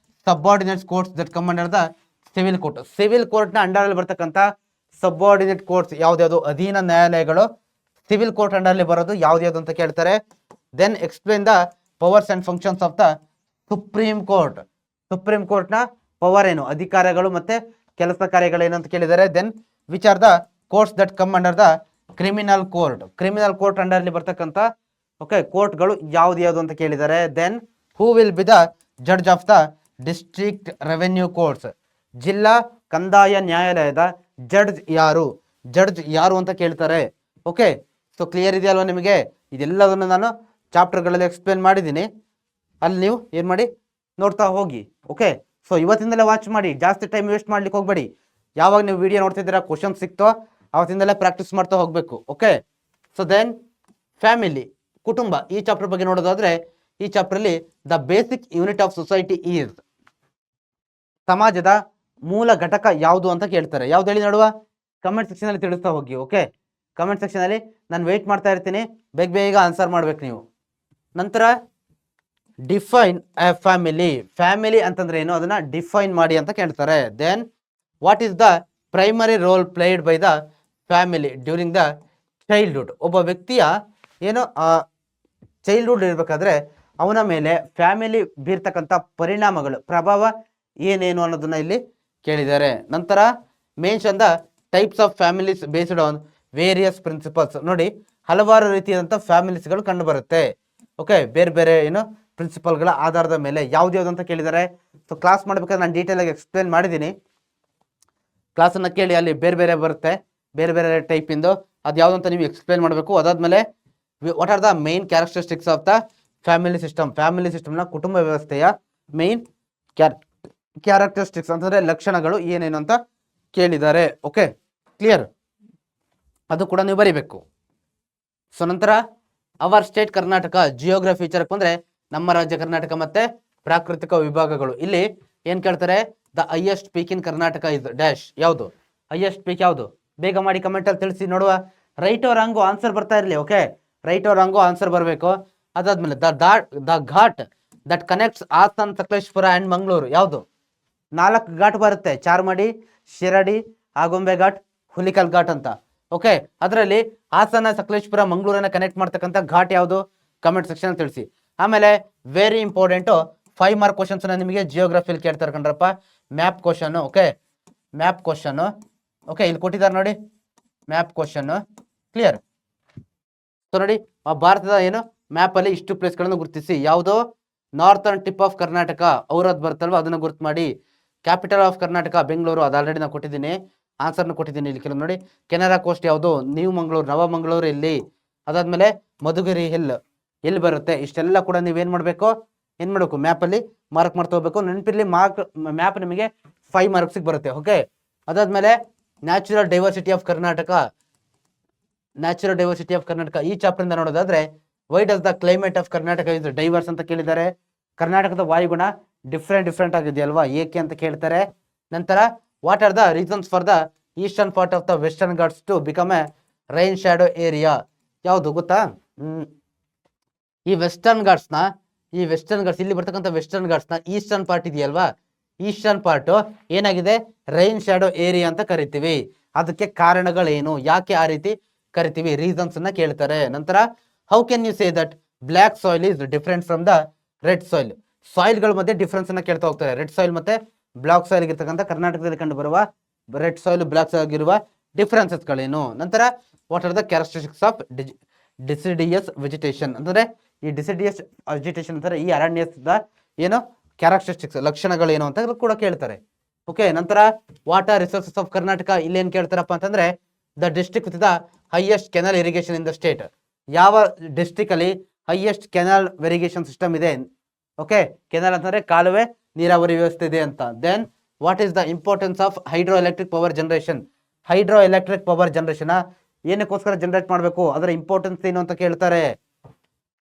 subordinate courts that come under the civil court. Civil court ನ ಅಂಡರ್ ಅಲ್ಲಿ ಬರ್ತಕ್ಕಂಥ ಸಬಾರ್ಡಿನೇಟ್ ಕೋರ್ಟ್ಸ್ ಯಾವ್ದು, ಅಧೀನ ನ್ಯಾಯಾಲಯಗಳು ಸಿವಿಲ್ ಕೋರ್ಟ್ ಅಂಡರ್ ಅಲ್ಲಿ ಬರೋದು ಯಾವ್ದು ಅಂತ ಕೇಳ್ತಾರೆ. Then explain the powers and functions of the supreme court. Supreme court ನ ಪವರ್ ಏನು, ಅಧಿಕಾರಗಳು ಮತ್ತೆ ಕೆಲಸ ಕಾರ್ಯಗಳೇನು ಅಂತ ಕೇಳಿದ್ದಾರೆ. Then which are the courts that come under the criminal court. Criminal court under ಅಲ್ಲಿ ಬರ್ತಕ್ಕಂಥ ಓಕೆ ಕೋರ್ಟ್ಗಳು ಯಾವ್ದು ಅಂತ ಕೇಳಿದ್ದಾರೆ. Then who will be the judge of the district revenue courts. ಜಿಲ್ಲಾ ಕಂದಾಯ ನ್ಯಾಯಾಲಯದ ಜಡ್ಜ್ ಯಾರು ಅಂತ ಕೇಳ್ತಾರೆ. ಓಕೆ, ಸೊ ಕ್ಲಿಯರ್ ಇದೆಯಲ್ವಾ ನಿಮಗೆ? ಇದೆಲ್ಲದನ್ನು ನಾನು ಚಾಪ್ಟರ್ಗಳಲ್ಲಿ ಎಕ್ಸ್ಪ್ಲೇನ್ ಮಾಡಿದ್ದೀನಿ, ಅಲ್ಲಿ ನೀವು ಏನು ಮಾಡಿ ನೋಡ್ತಾ ಹೋಗಿ. ಓಕೆ, ಸೊ ಇವತ್ತಿಂದಲೇ ವಾಚ್ ಮಾಡಿ, ಜಾಸ್ತಿ ಟೈಮ್ ವೇಸ್ಟ್ ಮಾಡ್ಲಿಕ್ಕೆ ಹೋಗಬೇಡಿ. ಯಾವಾಗ ನೀವು ವಿಡಿಯೋ ನೋಡ್ತಿದ್ದೀರಾ, ಕ್ವಶನ್ ಸಿಕ್ತೋ ಅವತ್ತಿಂದಲೇ ಪ್ರಾಕ್ಟೀಸ್ ಮಾಡ್ತಾ ಹೋಗಬೇಕು. ಓಕೆ, ಸೊ ದೆನ್ ಫ್ಯಾಮಿಲಿ, ಕುಟುಂಬ, ಈ ಚಾಪ್ಟರ್ ಬಗ್ಗೆ ನೋಡೋದಾದ್ರೆ ಈ ಚಾಪ್ಟರ್ಲಿ the basic unit of society is, ಸಮಾಜದ ಮೂಲ ಘಟಕ ಯಾವುದು ಅಂತ ಕೇಳ್ತಾರೆ. ಯಾವ್ದು ಹೇಳಿ ನೋಡುವ, ಕಮೆಂಟ್ ಸೆಕ್ಷನ್ ಅಲ್ಲಿ ತಿಳಿಸ್ತಾ ಹೋಗಿ. ಓಕೆ, ಕಮೆಂಟ್ ಸೆಕ್ಷನ್ ಅಲ್ಲಿ ನಾನು ವೆಯ್ಟ್ ಮಾಡ್ತಾ ಇರ್ತೀನಿ, ಬೇಗ ಆನ್ಸರ್ ಮಾಡ್ಬೇಕು ನೀವು. ನಂತರ ಡಿಫೈನ್ ಎ ಫ್ಯಾಮಿಲಿ. ಫ್ಯಾಮಿಲಿ ಅಂತಂದ್ರೆ ಏನು, ಅದನ್ನ ಡಿಫೈನ್ ಮಾಡಿ ಅಂತ ಕೇಳ್ತಾರೆ. Then what is the primary role played by the family during the childhood. ಒಬ್ಬ ವ್ಯಕ್ತಿಯ ಏನು ಚೈಲ್ಡ್ಹುಡ್ ಇರ್ಬೇಕಾದ್ರೆ ಅವನ ಮೇಲೆ ಫ್ಯಾಮಿಲಿ ಬೀರ್ತಕ್ಕಂಥ ಪರಿಣಾಮಗಳು, ಪ್ರಭಾವ ಏನೇನು ಅನ್ನೋದನ್ನ ಇಲ್ಲಿ ಕೇಳಿದ್ದಾರೆ. ನಂತರ mention the types of families based on various principles. ನೋಡಿ, ಹಲವಾರು ರೀತಿಯಾದಂಥ ಫ್ಯಾಮಿಲೀಸ್ಗಳು ಕಂಡು ಬರುತ್ತೆ. ಓಕೆ, ಬೇರೆ ಏನು ಪ್ರಿನ್ಸಿಪಲ್ಗಳ ಆಧಾರದ ಮೇಲೆ ಯಾವ್ದು ಅಂತ ಕೇಳಿದ್ದಾರೆ. ಸೊ ಕ್ಲಾಸ್ ಮಾಡ್ಬೇಕಾದ್ರೆ ನಾನು ಡೀಟೇಲ್ ಆಗಿ ಎಕ್ಸ್ಪ್ಲೇನ್ ಮಾಡಿದ್ದೀನಿ, ಕ್ಲಾಸನ್ನು ಕೇಳಿ, ಅಲ್ಲಿ ಬೇರೆ ಬರುತ್ತೆ, ಬೇರೆ ಟೈಪ್ ಇಂದು, ಅದು ಯಾವ್ದು ಅಂತ ನೀವು ಎಕ್ಸ್ಪ್ಲೇನ್ ಮಾಡಬೇಕು. ಅದಾದ್ಮೇಲೆ what are the main characteristics of the family system. Family ಸಿಸ್ಟಮ್ನ ಕುಟುಂಬ ವ್ಯವಸ್ಥೆಯ ಮೈನ್ ಕ್ಯಾರೆಕ್ಟರಿಸ್ಟಿಕ್ಸ್ ಅಂತಂದ್ರೆ ಲಕ್ಷಣಗಳು ಏನೇನು ಅಂತ ಕೇಳಿದ್ದಾರೆ. ಓಕೆ, ಕ್ಲಿಯರ್, ಅದು ಕೂಡ ನೀವು ಬರಿಬೇಕು. ಸೊ ನಂತರ ಅವರ್ ಸ್ಟೇಟ್ ಕರ್ನಾಟಕ ಜಿಯೋಗ್ರಫಿ ವಿಚಾರಕ್ಕೆ ಬಂದ್ರೆ ನಮ್ಮ ರಾಜ್ಯ ಕರ್ನಾಟಕ ಮತ್ತೆ ಪ್ರಾಕೃತಿಕ ವಿಭಾಗಗಳು. ಇಲ್ಲಿ ಏನ್ ಕೇಳ್ತಾರೆ, the highest peak in Karnataka is dash. ಯಾವುದು ಹೈಯೆಸ್ಟ್ ಪೀಕ್ ಯಾವುದು, ಬೇಗ ಮಾಡಿ ಕಮೆಂಟ್ ಅಲ್ಲಿ ತಿಳಿಸಿ ನೋಡುವ. ರೈಟ್ ಆರ್ ರಾಂಗು ಆನ್ಸರ್ ಬರ್ತಾ ಇರಲಿ. Okay, right or wrong answer ಬರಬೇಕು. ಅದಾದ್ಮೇಲೆ the ghat that connects Hassan, Sakleshpur and Mangaluru. ಯಾವುದು 4 ಘಾಟ್ ಬರುತ್ತೆ, ಚಾರ್ಮಡಿ, ಶಿರಡಿ, ಆಗುಂಬೆ ಘಾಟ್, ಹುಲಿಕಲ್ ಘಾಟ್ ಅಂತ. ಓಕೆ, ಅದರಲ್ಲಿ ಹಾಸನ, ಸಕಲೇಶ್ಪುರ, ಮಂಗಳೂರನ್ನ ಕನೆಕ್ಟ್ ಮಾಡ್ತಕ್ಕಂಥ ಘಾಟ್ ಯಾವುದು, ಕಮೆಂಟ್ ಸೆಕ್ಷನ್ ತಿಳಿಸಿ. ಆಮೇಲೆ ವೆರಿ ಇಂಪಾರ್ಟೆಂಟು 5 ಮಾರ್ಕ್ ಕ್ವಶನ್ಸ್ ನಿಮಗೆ ಜಿಯೋಗ್ರಫಿಲಿ ಕೇಳ್ತಾರೆ ಕಣ್ರಪ್ಪ. Map question. Okay, map question. Okay, ಇಲ್ಲಿ ಕೊಟ್ಟಿದ್ದಾರೆ ನೋಡಿ ಮ್ಯಾಪ್ ಕ್ವಶನ್. ಕ್ಲಿಯರ್? ಸೊ ನೋಡಿ, ಭಾರತದ ಏನು ಮ್ಯಾಪ್ ಅಲ್ಲಿ ಇಷ್ಟು ಪ್ಲೇಸ್ಗಳನ್ನು ಗುರುತಿಸಿ. ಯಾವುದು ನಾರ್ತರ್ನ್ ಟಿಪ್ ಆಫ್ ಕರ್ನಾಟಕ ಔರದ್ ಬರುತ್ತಲ್ವ, ಅದನ್ನ ಗುರುತು ಮಾಡಿ. ಕ್ಯಾಪಿಟಲ್ ಆಫ್ ಕರ್ನಾಟಕ ಬೆಂಗಳೂರು, ಅದು ಆಲ್ರೆಡಿ ನಾನು ಕೊಟ್ಟಿದ್ದೀನಿ. ಆನ್ಸರ್ನ ಕೊಟ್ಟಿದ್ದೀನಿ ಇಲ್ಲಿ ಕೆಲವು ನೋಡಿ. ಕೆನರಾ ಕೋಸ್ಟ್ ಯಾವುದು, ನ್ಯೂ ಮಂಗಳೂರು, ನವಮಂಗಳೂರು ಎಲ್ಲಿ, ಅದಾದ್ಮೇಲೆ ಮಧುಗಿರಿ ಹಿಲ್ ಎಲ್ಲಿ ಬರುತ್ತೆ, ಇಷ್ಟೆಲ್ಲ ಕೂಡ ನೀವೇನು ಮಾಡಬೇಕು, ಏನು ಮಾಡಬೇಕು, ಮ್ಯಾಪಲ್ಲಿ ಮಾರ್ಕ್ ಮಾಡ್ತಾ ಹೋಗ್ಬೇಕು. ನೆನಪಿರಲಿ, ಮ್ಯಾಪ್ ನಿಮಗೆ 5 ಮಾರ್ಕ್ಸಿಗೆ ಬರುತ್ತೆ. ಓಕೆ, ಅದಾದ್ಮೇಲೆ ನ್ಯಾಚುರಲ್ ಡೈವರ್ಸಿಟಿ ಆಫ್ ಕರ್ನಾಟಕ, ಈ ಚಾಪ್ಟರ್ ಇಂದ ನೋಡೋದಾದ್ರೆ, why does the climate of Karnataka is diverse ಅಂತ ಕೇಳಿದ್ದಾರೆ. ಕರ್ನಾಟಕದ ವಾಯುಗುಣ ಡಿಫ್ರೆಂಟ್ ಆಗಿದೆಯಲ್ವಾ, ಏಕೆ ಅಂತ ಕೇಳ್ತಾರೆ. ನಂತರ what are the reasons for the eastern part of the Western Ghats to become a rain shadow area, ಯಾವುದು ಗೊತ್ತಾ? ಈ ವೆಸ್ಟರ್ನ್ ಘಾಟ್ಸ್ನ ಇಲ್ಲಿ ಬರ್ತಕ್ಕಂಥ ವೆಸ್ಟರ್ನ್ ಘಾಟ್ಸ್ನ ಈಸ್ಟರ್ನ್ ಪಾರ್ಟ್ ಇದೆಯಲ್ವಾ, ಈಸ್ಟರ್ನ್ ಪಾರ್ಟ್ ಏನಾಗಿದೆ, ರೈನ್ ಶಾಡೋ ಏರಿಯಾ ಅಂತ ಕರಿತೀವಿ. ಅದಕ್ಕೆ ಕಾರಣಗಳೇನು, ಯಾಕೆ ಆ ರೀತಿ ಕರಿತೀವಿ, ರೀಸನ್ಸ್ ಅನ್ನ ಕೇಳ್ತಾರೆ. ನಂತರ how can you say that black soil is different from the red soil, ಸಾಯಿಲ್ಗಳ ಮಧ್ಯೆ ಡಿಫ್ರೆನ್ಸ್ ಅನ್ನ ಕೇಳ್ತಾ ಹೋಗ್ತಾರೆ. ರೆಡ್ ಸಾಯಿಲ್ ಮತ್ತೆ ಬ್ಲಾಕ್ ಸಾಯಿಲ್ ಇರ್ತಕ್ಕಂಥ ಕರ್ನಾಟಕದಲ್ಲಿ ಕಂಡು ಬರುವ ರೆಡ್ ಸಾಯಿಲ್ ಬ್ಲಾಕ್ ಸಾಯಿಲ್ ಆಗಿರುವ ಡಿಫ್ರೆನ್ಸಸ್ಗಳೇನು. ನಂತರ what are the characteristics of deciduous vegetation, ಅಂದ್ರೆ ಈ ಡಿಸಿಡಿಯಸ್ ವೆಜಿಟೇಷನ್ ಅಂತಾರೆ ಈ ಅರಣ್ಯದ ಏನು ಕ್ಯಾರೆಕ್ಟರಿಸ್ಟಿಕ್ಸ್, ಲಕ್ಷಣಗಳೇನು ಅಂತ ಕೂಡ ಕೇಳ್ತಾರೆ. ಓಕೆ, ನಂತರ what are resources of Karnataka, ಇಲ್ಲಿ ಏನ್ ಕೇಳ್ತಾರಪ್ಪ ಅಂತಂದ್ರೆ the district with the highest canal irrigation in the state, ಯಾವ ಡಿಸ್ಟ್ರಿಕ್ಟ್ ಅಲ್ಲಿ ಹೈಯೆಸ್ಟ್ ಕೆನಲ್ ಇರಿಗೇಷನ್ ಸಿಸ್ಟಮ್ ಇದೆ. ಓಕೆ, ಕೆನಲ್ ಅಂತಂದ್ರೆ ಕಾಲುವೆ ನೀರಾವರಿ ವ್ಯವಸ್ಥೆ ಇದೆ ಅಂತ. Then what is the importance of hydro electric power generation, ಏನಕ್ಕೋಸ್ಕರ ಜನರೇಟ್ ಮಾಡಬೇಕು, ಅದರ ಇಂಪಾರ್ಟೆನ್ಸ್ ಏನು ಅಂತ ಕೇಳ್ತಾರೆ.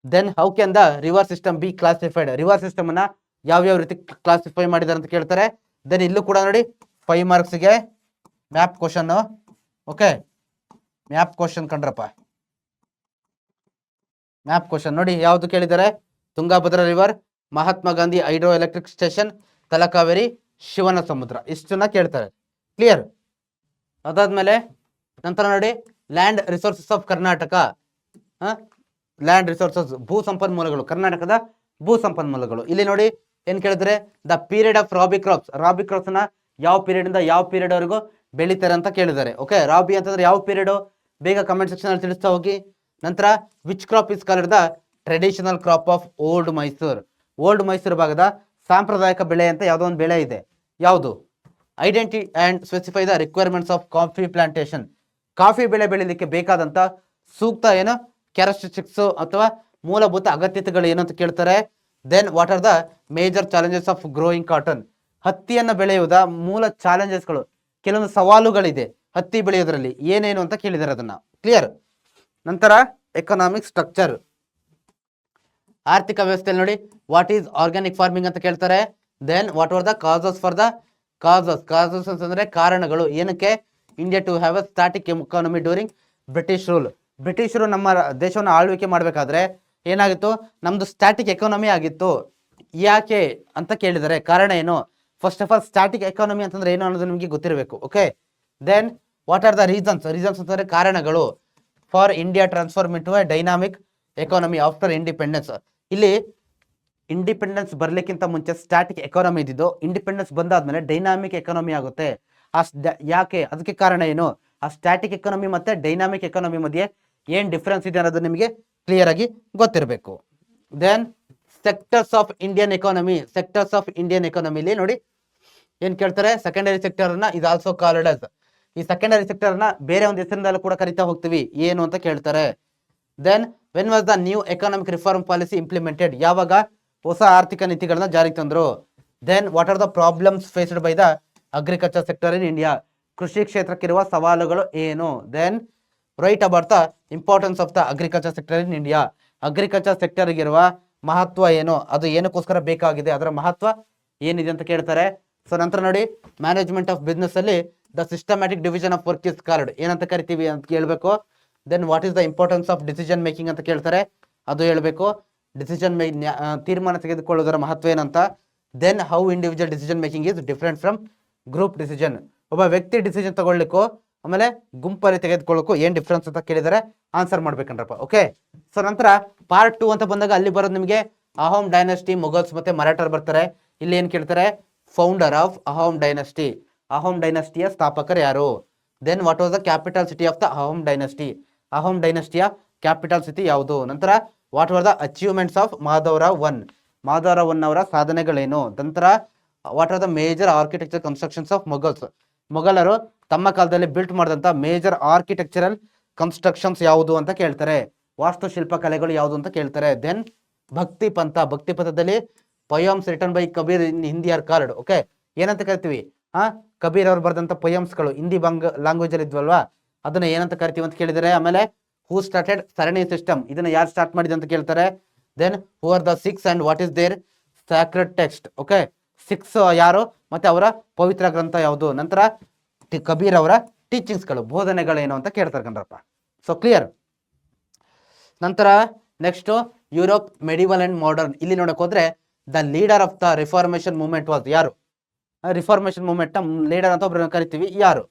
Then how can the river system be classified, river system ಅನ್ನ ಯಾವ ರೀತಿ ಕ್ಲಾಸಿಫೈ ಮಾಡಿದ್ದಾರೆ ಅಂತ ಕೇಳ್ತಾರೆ. ದೆನ್ ಇಲ್ಲೂ ಕೂಡ ನೋಡಿ 5 ಮಾರ್ಕ್ಸ್ಗೆ map question. Okay, map question ಕಂಡ್ರಪ್ಪ, ಮ್ಯಾಪ್ ಕ್ವಶನ್ ನೋಡಿ ಯಾವ್ದು ಕೇಳಿದ್ದಾರೆ, Tungabhadra river, Mahatma Gandhi hydro electric station, Talakaveri, Shivanasamudra, ಇಷ್ಟನ್ನ ಕೇಳ್ತಾರೆ. ಕ್ಲಿಯರ್? ಅದಾದ್ಮೇಲೆ ನಂತರ ನೋಡಿ land resources of Karnataka, land resources ಭೂ ಸಂಪನ್ಮೂಲಗಳು, ಕರ್ನಾಟಕದ ಭೂ ಸಂಪನ್ಮೂಲಗಳು. ಇಲ್ಲಿ ನೋಡಿ ಏನ್ ಕೇಳಿದ್ರೆ the period of rabi crops ನ ಯಾವ ಪೀರಿಯಡ್ ಇಂದ ಯಾವ ಪೀರಿಯಡ್ ವರೆಗೂ ಬೆಳಿತಾರೆ ಅಂತ ಕೇಳಿದ್ದಾರೆ. ಓಕೆ, ರಾಬಿ ಅಂತಂದ್ರೆ ಯಾವ ಪೀರಿಯಡ್, ಬೇಗ ಕಮೆಂಟ್ ಸೆಕ್ಷನ್ ಅಲ್ಲಿ ತಿಳಿಸ್ತಾ ಹೋಗಿ. ನಂತರ which crop is called the traditional crop of old Mysuru ಭಾಗದ ಸಾಂಪ್ರದಾಯಿಕ ಬೆಳೆ ಅಂತ ಯಾವುದೋ ಒಂದು ಬೆಳೆ ಇದೆ, ಯಾವುದು? Identity and specify the requirements of coffee plantation, coffee ಬೆಳೆ ಬೆಳಿಲಿಕ್ಕೆ ಬೇಕಾದಂತ ಸೂಕ್ತ ಏನು ಕ್ಯಾರೆಕ್ಟರಿಸ್ಟಿಕ್ಸ್ ಅಥವಾ ಮೂಲಭೂತ ಅಗತ್ಯತೆಗಳು ಏನು ಅಂತ ಕೇಳ್ತಾರೆ. Then what are the major challenges of growing cotton, ಹತ್ತಿಯನ್ನು ಬೆಳೆಯುವುದ ಮೂಲ ಚಾಲೆಂಜಸ್ಗಳು, ಕೆಲವೊಂದು ಸವಾಲುಗಳಿದೆ ಹತ್ತಿ ಬೆಳೆಯೋದ್ರಲ್ಲಿ, ಏನೇನು ಅಂತ ಕೇಳಿದ್ದಾರೆ ಅದನ್ನ. ಕ್ಲಿಯರ್? ನಂತರ ಎಕನಾಮಿಕ್ ಸ್ಟ್ರಕ್ಚರ್, ಆರ್ಥಿಕ ವ್ಯವಸ್ಥೆಯಲ್ಲಿ ನೋಡಿ ವಾಟ್ ಈಸ್ ಆರ್ಗ್ಯಾನಿಕ್ ಫಾರ್ಮಿಂಗ್ ಅಂತ ಕೇಳ್ತಾರೆ. Then what are the causes ಅಂತಂದ್ರೆ ಕಾರಣಗಳು, ಏನಕ್ಕೆ India to have a static economy during British rule, ಬ್ರಿಟಿಷರು ನಮ್ಮ ದೇಶವನ್ನು ಆಳ್ವಿಕೆ ಮಾಡಬೇಕಾದ್ರೆ ಏನಾಗಿತ್ತು, ನಮ್ದು ಸ್ಟ್ಯಾಟಿಕ್ ಎಕಾನಮಿ ಆಗಿತ್ತು. ಯಾಕೆ ಅಂತ ಕೇಳಿದರೆ ಕಾರಣ ಏನು? First of all static economy ಅಂತಂದ್ರೆ ಏನು ಅನ್ನೋದು ನಿಮಗೆ ಗೊತ್ತಿರಬೇಕು. Okay, then what are the reasons ಅಂತಂದ್ರೆ ಕಾರಣಗಳು for India transform into a dynamic economy after independence. ಇಲ್ಲಿ ಇಂಡಿಪೆಂಡೆನ್ಸ್ ಬರ್ಲಿಕ್ಕಿಂತ ಮುಂಚೆ ಸ್ಟ್ಯಾಟಿಕ್ ಎಕಾನಮಿ ಇದ್ದಿದ್ದು, ಇಂಡಿಪೆಂಡೆನ್ಸ್ ಬಂದಾದ್ಮೇಲೆ ಡೈನಾಮಿಕ್ ಎಕಾನಮಿ ಆಗುತ್ತೆ. ಯಾಕೆ, ಅದಕ್ಕೆ ಕಾರಣ ಏನು? ಆ ಸ್ಟ್ಯಾಟಿಕ್ ಎಕಾನಮಿ ಮತ್ತೆ ಡೈನಾಮಿಕ್ ಎಕಾನಮಿ ಮಧ್ಯೆ ಏನ್ ಡಿಫ್ರೆನ್ಸ್ ಇದೆ ಅನ್ನೋದು ನಿಮಗೆ ಕ್ಲಿಯರ್ ಆಗಿ ಗೊತ್ತಿರಬೇಕು. ದೆನ್ ಸೆಕ್ಟರ್ಸ್ ಆಫ್ ಇಂಡಿಯನ್ ಎಕಾನಮಿಲಿ ನೋಡಿ ಏನ್ ಕೇಳ್ತಾರೆ, ಸೆಕೆಂಡರಿ ಸೆಕ್ಟರ್ ನ ಇಸ್ ಆಲ್ಸೋ ಕಾಲ್ಡ್ ಅಸ್, ಈ ಸೆಕೆಂಡರಿ ಸೆಕ್ಟರ್ ನ ಬೇರೆ ಒಂದು ಹೆಸರಿಂದಲೂ ಕೂಡ ಕರಿತಾ ಹೋಗ್ತೀವಿ, ಏನು ಅಂತ ಕೇಳ್ತಾರೆ. Then when was the new economic reform policy implemented, ಯಾವಾಗ ಹೊಸ ಆರ್ಥಿಕ ನೀತಿಗಳನ್ನ ಜಾರಿಗೆ ತಂದ್ರು. Then what are the problems faced by the agriculture sector in India, ಕೃಷಿ ಕ್ಷೇತ್ರಕ್ಕಿರುವ ಸವಾಲುಗಳು ಏನು. Then write about the importance of the agriculture sector in India, agriculture ಸೆಕ್ಟರ್ಗಿರುವ ಮಹತ್ವ ಏನು, ಅದು ಏನಕ್ಕೋಸ್ಕರ ಬೇಕಾಗಿದೆ, ಅದರ ಮಹತ್ವ ಏನಿದೆ ಅಂತ ಕೇಳ್ತಾರೆ. ಸೊ ನಂತರ ನೋಡಿ ಮ್ಯಾನೇಜ್ಮೆಂಟ್ ಆಫ್ ಬಿಸ್ನೆಸ್ ಅಲ್ಲಿ the systematic division of work is called, ಏನಂತ ಕರಿತೀವಿ ಅಂತ ಕೇಳಬೇಕು. Then what is the importance of decision making ಅಂತ ಕೇಳ್ತಾರೆ, ಅದು ಹೇಳಬೇಕು. ಡಿಸಿಷನ್ ತೀರ್ಮಾನ ತೆಗೆದುಕೊಳ್ಳುವುದರ ಮಹತ್ವ ಏನಂತ. Then how individual decision making is different from group decision, ಒಬ್ಬ ವ್ಯಕ್ತಿ ಡಿಸಿಷನ್ ತಗೊಳ್ಳಿಕ್ಕೂ ಆಮೇಲೆ ಗುಂಪಲ್ಲಿ ತೆಗೆದುಕೊಳ್ಳೋಕ್ಕೂ ಏನ್ ಡಿಫ್ರೆನ್ಸ್ ಅಂತ ಕೇಳಿದರೆ ಆನ್ಸರ್ ಮಾಡ್ಬೇಕಂಡ್ರಪ್ಪ. ಓಕೆ, ಸೊ ನಂತರ ಪಾರ್ಟ್ 2 ಅಂತ ಬಂದಾಗ ಅಲ್ಲಿ ಬರೋದು ನಿಮಗೆ ಅಹೋಮ್ ಡೈನಸ್ಟಿ, ಮೊಘಲ್ಸ್ ಮತ್ತೆ ಮರಾಠರು ಬರ್ತಾರೆ. ಇಲ್ಲಿ ಏನ್ ಕೇಳ್ತಾರೆ, ಫೌಂಡರ್ ಆಫ್ ಅಹೋಮ್ ಡೈನಸ್ಟಿಯ ಸ್ಥಾಪಕರು ಯಾರು. Then what was the capital city of the Ahom ಡೈನಸ್ಟಿಯ ಕ್ಯಾಪಿಟಲ್ ಸಿಟಿ ಯಾವುದು. ನಂತರ what were the achievements of Madhavrao one ಅವರ ಸಾಧನೆಗಳೇನು. ನಂತರ what are the major architecture constructions of ಮೊಘಲರು ತಮ್ಮ ಕಾಲದಲ್ಲಿ ಬಿಲ್ಟ್ ಮಾಡಿದಂಥ ಮೇಜರ್ ಆರ್ಕಿಟೆಕ್ಚರಲ್ ಕನ್ಸ್ಟ್ರಕ್ಷನ್ಸ್ ಯಾವುದು ಅಂತ ಕೇಳ್ತಾರೆ. ವಾಸ್ತುಶಿಲ್ಪ ಕಲೆಗಳು ಯಾವುದು ಅಂತ ಕೇಳ್ತಾರೆ. ದೆನ್ ಭಕ್ತಿ ಪಂಥದಲ್ಲಿ poems written by Kabir in Hindi are called. Okay, ಏನಂತ ಕರಿತೀವಿ? ಕಬೀರ್ ಅವ್ರು ಬರೆದಂಥ ಪೊಯಮ್ಸ್ಗಳು ಹಿಂದಿ ಲ್ಯಾಂಗ್ವೇಜ್ ಅಲ್ಲಿ ಇದ್ವಲ್ವಾ, ಅದನ್ನ ಏನಂತ ಕರಿತೀವಿ ಅಂತ ಕೇಳಿದರೆ. ಆಮೇಲೆ ಹೂ ಸ್ಟಾರ್ಟೆಡ್ ಸರಣಿ ಸಿಸ್ಟಮ್, ಇದನ್ನ ಯಾರು ಸ್ಟಾರ್ಟ್ ಮಾಡಿದೆ ಅಂತ ಕೇಳ್ತಾರೆ. Then who are the six and what is their sacred text. Okay, six ಯಾರು ಮತ್ತೆ ಅವರ ಪವಿತ್ರ ಗ್ರಂಥ ಯಾವುದು. ನಂತರ ಕಬೀರ್ ಅವರ ಟೀಚಿಂಗ್ಸ್ಗಳು, ಬೋಧನೆಗಳೇನು ಅಂತ ಕೇಳ್ತಾರೆ ಕಣ್ರಪ್ಪ. So clear. ನಂತರ next Europe medieval and modern. ಇಲ್ಲಿ ನೋಡಕ್ ಹೋದ್ರೆ the leader of the reformation movement was ಯಾರು? ರಿಫಾರ್ಮೇಶನ್ ಮೂವ್ಮೆಂಟ್ ನ ಲೀಡರ್ ಅಂತ ಒಬ್ಬರನ್ನ ಕರಿತೀವಿ, ಯಾರು?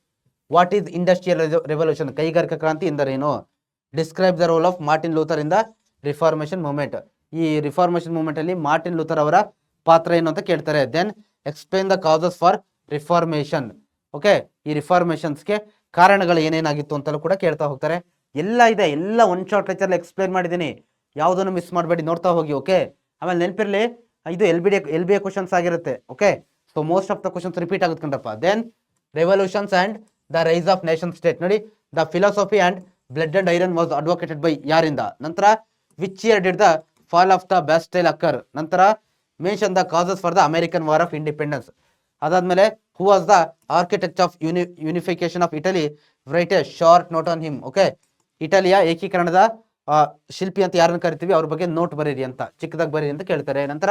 ವಾಟ್ ಈಸ್ ಇಂಡಸ್ಟ್ರಿಯಲ್ ರೆವಲ್ಯೂಷನ್, ಕೈಗಾರಿಕಾ ಕ್ರಾಂತಿ ಎಂದರೇನು? Describe the role of Martin Luther in the reformation movement. ಈ ರಿಫಾರ್ಮೇಶನ್ ಮೂವ್ಮೆಂಟ್ ಅಲ್ಲಿ ಮಾರ್ಟಿನ್ ಲೂಥರ್ ಅವರ ಪಾತ್ರ ಏನು ಅಂತ ಕೇಳ್ತಾರೆ. Then explain the causes for reformation. Okay, ಈ ರಿಫಾರ್ಮೇಶನ್ಸ್ಗೆ ಕಾರಣಗಳು ಏನೇನಾಗಿತ್ತು ಅಂತಲೂ ಕೂಡ ಕೇಳ್ತಾ ಹೋಗ್ತಾರೆ. ಎಲ್ಲ ಇದೆ, ಎಲ್ಲ ಒನ್ ಶಾರ್ಟ್ ಲೆಕ್ಚರ್ ಎಕ್ಸ್ಪ್ಲೇನ್ ಮಾಡಿದ್ದೀನಿ, ಯಾವುದನ್ನು ಮಿಸ್ ಮಾಡಬೇಡಿ, ನೋಡ್ತಾ ಹೋಗಿ. ಓಕೆ, ಆಮೇಲೆ ನೆನಪಿರಲಿ, ಇದು ಎಲ್ ಬಿ ಎ ಕ್ವಶನ್ಸ್ ಆಗಿರುತ್ತೆ. Okay, so most of the questions repeat ಆಗುತ್ತೆ ಕಣ್ರಪ್ಪ. Then revolutions and the rise of nation state. ನೋಡಿ, the philosophy and blood and iron was advocated by ಯಾರಿಂದ? ನಂತರ which year did the fall of the Bastille occur? ನಂತರ mention the causes for the American war of independence. ಅದಾದ್ಮೇಲೆ who was the architect of unification of Italy? Write a short note on him. Okay, ಇಟಲಿಯ ಏಕೀಕರಣದ ಶಿಲ್ಪಿ ಅಂತ ಯಾರನ್ನು ಕರಿತೀವಿ, ಅವ್ರ ಬಗ್ಗೆ ನೋಟ್ ಬರೀರಿ ಅಂತ, ಚಿಕ್ಕದಾಗಿ ಬರೀರಿ ಅಂತ ಕೇಳ್ತಾರೆ. ನಂತರ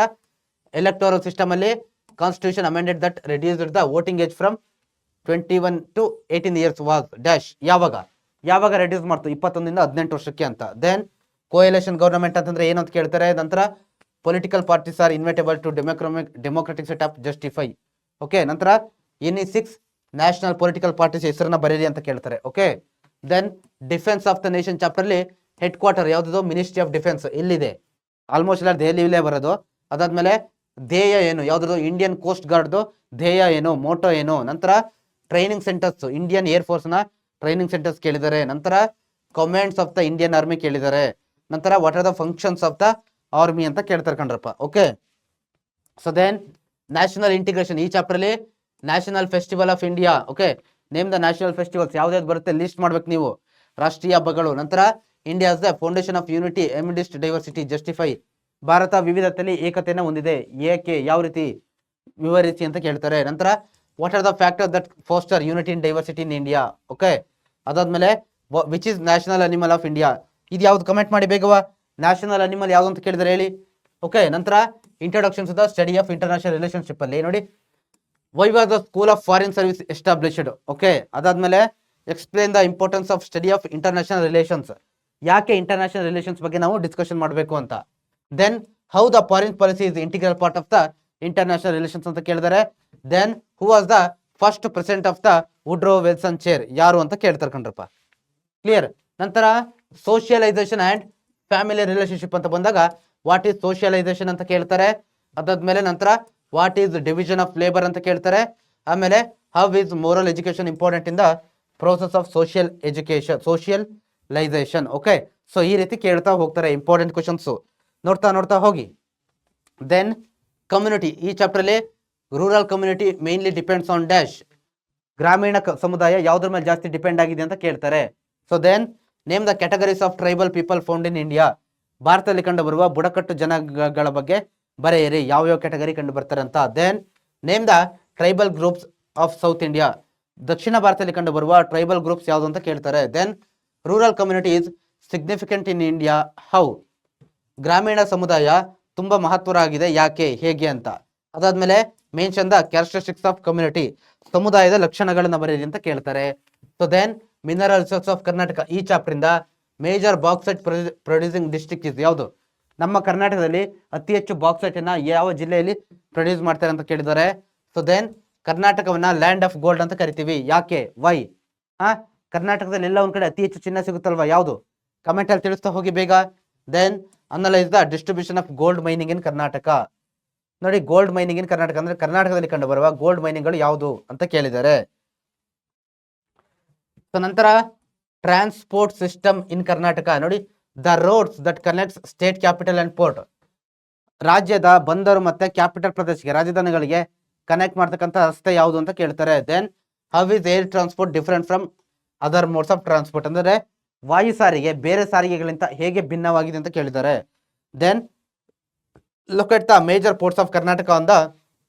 ಎಲೆಕ್ಟೋರಲ್ ಸಿಸ್ಟಮ್ ಅಲ್ಲಿ constitution amended that reduced the voting age from 21 to 18 years was dash. ಯಾವಾಗ ರೆಡ್ಯೂಸ್ ಮಾಡ್ತು? 21 ಇಂದ 18 ವರ್ಷಕ್ಕೆ ಅಂತ. ದೆನ್ ಕೋಯಲೇಷನ್ ಗವರ್ನಮೆಂಟ್ ಅಂತಂದ್ರೆ ಏನು ಅಂತ ಕೇಳ್ತಾರೆ. ನಂತರ political parties are inevitable to democratic set up justify. Okay, ನಂತರ ಎನಿ 6 ನ್ಯಾಷನಲ್ ಪೊಲಿಟಿಕಲ್ ಪಾರ್ಟೀಸ್ ಹೆಸರನ್ನ ಬರೀರಿ ಅಂತ ಕೇಳ್ತಾರೆ. Okay, then defence of the nation chapter ಅಲ್ಲಿ ಹೆಡ್ ಕ್ವಾರ್ಟರ್ ಯಾವ್ದು? ಮಿನಿಸ್ಟ್ರಿ ಆಫ್ ಡಿಫೆನ್ಸ್ ಎಲ್ಲಿದೆ? ಆಲ್ಮೋಸ್ಟ್ ಎಲ್ಲ ದೆಹಲಿಯಲ್ಲೇ ಬರೋದು. ಅದಾದ್ಮೇಲೆ ಧ್ಯೇಯ ಏನು? ಯಾವ್ದು? ಇಂಡಿಯನ್ ಕೋಸ್ಟ್ ಗಾರ್ಡ್ದು ಧ್ಯೇಯ ಏನು? ಮೋಟೋ ಏನು? ನಂತರ training centres, Indian air force ನ ಟ್ರೈನಿಂಗ್ ಸೆಂಟರ್ಸ್ ಕೇಳಿದ್ದಾರೆ. ನಂತರ commands of the Indian army ಕೇಳಿದ್ದಾರೆ. ನಂತರ what are the functions of the army ಅಂತ ಕೇಳ್ತಾರೆ ಕಣ್ರಪ್ಪ. Okay, so then national integration, ಈ ಚಾಪ್ಟರ್ ಅಲ್ಲಿ national festival of India. Okay, name the national festivals, ಯಾವ್ದಾವ್ದು ಬರುತ್ತೆ ಲಿಸ್ಟ್ ಮಾಡ್ಬೇಕು ನೀವು, ರಾಷ್ಟ್ರೀಯ ಹಬ್ಬಗಳು. ನಂತರ India's the foundation of unity amidst diversity justify, Bharat ವಿವಿಧತೆಯಲ್ಲಿ ಏಕತೆಯನ್ನು ಹೊಂದಿದೆ, ಏಕೆ, ಯಾವ ರೀತಿ, ವಿವರಿಸಿ ಅಂತ ಕೇಳ್ತಾರೆ. ನಂತರ what are the factor that foster unity in diversity in India. Okay, ಅದಾದ್ಮೇಲೆ which is national animal of India, ಇದು ಯಾವ್ದು? ಕಮೆಂಟ್ ಮಾಡಿ ಬೇಗವಾ. ನ್ಯಾಷನಲ್ ಅನಿಮಲ್ ಯಾವ್ದು ಅಂತ ಕೇಳಿದ್ರೆ ಹೇಳಿ. ಓಕೆ, ನಂತರ introduction to the study of international relationship ಅಲ್ಲಿ ನೋಡಿ, why was the school of foreign service established. Okay, ಅದಾದ್ಮೇಲೆ explain the importance of study of international relations, ಯಾಕೆ ಇಂಟರ್ನ್ಯಾಷನಲ್ ರಿಲೇಷನ್ಸ್ ಬಗ್ಗೆ ನಾವು ಡಿಸ್ಕಷನ್ ಮಾಡಬೇಕು ಅಂತ. Then how the foreign policy is integral part of the international relations ಅಂತ ಕೇಳಿದರೆ. Then who was the first president of the Woodrow Wilson chair, ಯಾರು ಅಂತ ಕೇಳ್ತಾರೆ ಕಣ್ರಪ್ಪ. ಕ್ಲಿಯರ್. ನಂತರ ಸೋಷಿಯಲೈಸೇಷನ್ ಅಂಡ್ ಫ್ಯಾಮಿಲಿ ರಿಲೇಶನ್ಶಿಪ್ ಅಂತ ಬಂದಾಗ ವಾಟ್ ಈಸ್ ಸೋಷಿಯಲೈಸೇಷನ್ ಅಂತ ಕೇಳ್ತಾರೆ. ಅದಾದ್ಮೇಲೆ ನಂತರ what is division of labour ಅಂತ ಕೇಳ್ತಾರೆ. ಆಮೇಲೆ how is moral education important in the process of socialisation. Okay, so ಈ ರೀತಿ ಕೇಳ್ತಾ ಹೋಗ್ತಾರೆ ಇಂಪಾರ್ಟೆಂಟ್ ಕ್ವಶನ್ಸ್, ನೋಡ್ತಾ ಹೋಗಿ. ದೆನ್ ಕಮ್ಯುನಿಟಿ, ಈ ಚಾಪ್ಟರ್ ಅಲ್ಲಿ rural community mainly depends on dash, ಗ್ರಾಮೀಣ ಸಮುದಾಯ ಯಾವುದ್ರ ಮೇಲೆ ಜಾಸ್ತಿ ಡಿಪೆಂಡ್ ಆಗಿದೆ ಅಂತ ಕೇಳ್ತಾರೆ. So then name the categories of tribal people found in India, ಭಾರತದಲ್ಲಿ ಕಂಡು ಬರುವ ಬುಡಕಟ್ಟು ಜನಗಳ ಬಗ್ಗೆ ಬರೆಯಿರಿ, ಯಾವ ಕ್ಯಾಟಗರಿ ಕಂಡು ಬರ್ತಾರೆ ಅಂತ. Then name the tribal groups of South India, ದಕ್ಷಿಣ ಭಾರತದಲ್ಲಿ ಕಂಡು ಬರುವ ಟ್ರೈಬಲ್ ಗ್ರೂಪ್ಸ್ ಯಾವುದು ಅಂತ ಕೇಳ್ತಾರೆ. Then rural community is significant in India how, ಗ್ರಾಮೀಣ ಸಮುದಾಯ ತುಂಬಾ ಮಹತ್ವವಾಗಿದೆ, ಯಾಕೆ, ಹೇಗೆ ಅಂತ. ಅದಾದ್ಮೇಲೆ mention the characteristics of community, ಸಮುದಾಯದ ಲಕ್ಷಣಗಳನ್ನ ಬರೆಯಿರಿ ಅಂತ ಕೇಳ್ತಾರೆ. So then mineral resource of Karnataka, ಈ ಚಾಪ್ಟರ್ ಇಂದ major bauxite producing district is ಯಾವುದು? ನಮ್ಮ ಕರ್ನಾಟಕದಲ್ಲಿ ಅತಿ ಹೆಚ್ಚು ಬಾಕ್ಸೈಟ್ ಅನ್ನ ಯಾವ ಜಿಲ್ಲೆಯಲ್ಲಿ ಪ್ರೊಡ್ಯೂಸ್ ಮಾಡ್ತಾರೆ ಅಂತ ಕೇಳಿದ್ದಾರೆ. ಸೊ ದೆನ್ ಕರ್ನಾಟಕವನ್ನ ಲ್ಯಾಂಡ್ ಆಫ್ ಗೋಲ್ಡ್ ಅಂತ ಕರಿತೀವಿ, ಯಾಕೆ, ವೈ? ಕರ್ನಾಟಕದಲ್ಲಿ ಎಲ್ಲ ಒಂದ್ ಕಡೆ ಅತಿ ಹೆಚ್ಚು ಚಿನ್ನ ಸಿಗುತ್ತಲ್ವಾ, ಯಾವುದು? ಕಮೆಂಟ್ ಅಲ್ಲಿ ತಿಳಿಸ್ತಾ ಹೋಗಿ ಬೇಗ. Then analyse the distribution of gold mining in Karnataka, ನೋಡಿ ಗೋಲ್ಡ್ ಮೈನಿಂಗ್ ಇನ್ ಕರ್ನಾಟಕ ಅಂದ್ರೆ ಕರ್ನಾಟಕದಲ್ಲಿ ಕಂಡು ಬರುವ ಗೋಲ್ಡ್ ಮೈನಿಂಗ್ಗಳು ಯಾವುದು ಅಂತ ಕೇಳಿದ್ದಾರೆ. ಸೊ ನಂತರ ಟ್ರಾನ್ಸ್ಪೋರ್ಟ್ ಸಿಸ್ಟಮ್ ಇನ್ ಕರ್ನಾಟಕ, ನೋಡಿ the roads that connects state capital and port, ರಾಜ್ಯದ ಬಂದರು ಮತ್ತೆ ಕ್ಯಾಪಿಟಲ್ ಪ್ರದೇಶಕ್ಕೆ ರಾಜಧಾನಿಗಳಿಗೆ ಕನೆಕ್ಟ್ ಮಾಡ್ತಕ್ಕಂಥ ರಸ್ತೆ ಯಾವುದು ಅಂತ ಕೇಳ್ತಾರೆ. Then how is air transport different from other modes of transport ಅಂದರೆ ವಾಯು ಸಾರಿಗೆ ಬೇರೆ ಸಾರಿಗೆಗಳಿಂದ ಹೇಗೆ ಭಿನ್ನವಾಗಿದೆ ಅಂತ ಕೇಳಿದ್ದಾರೆ. Then look at the major ports of Karnataka on the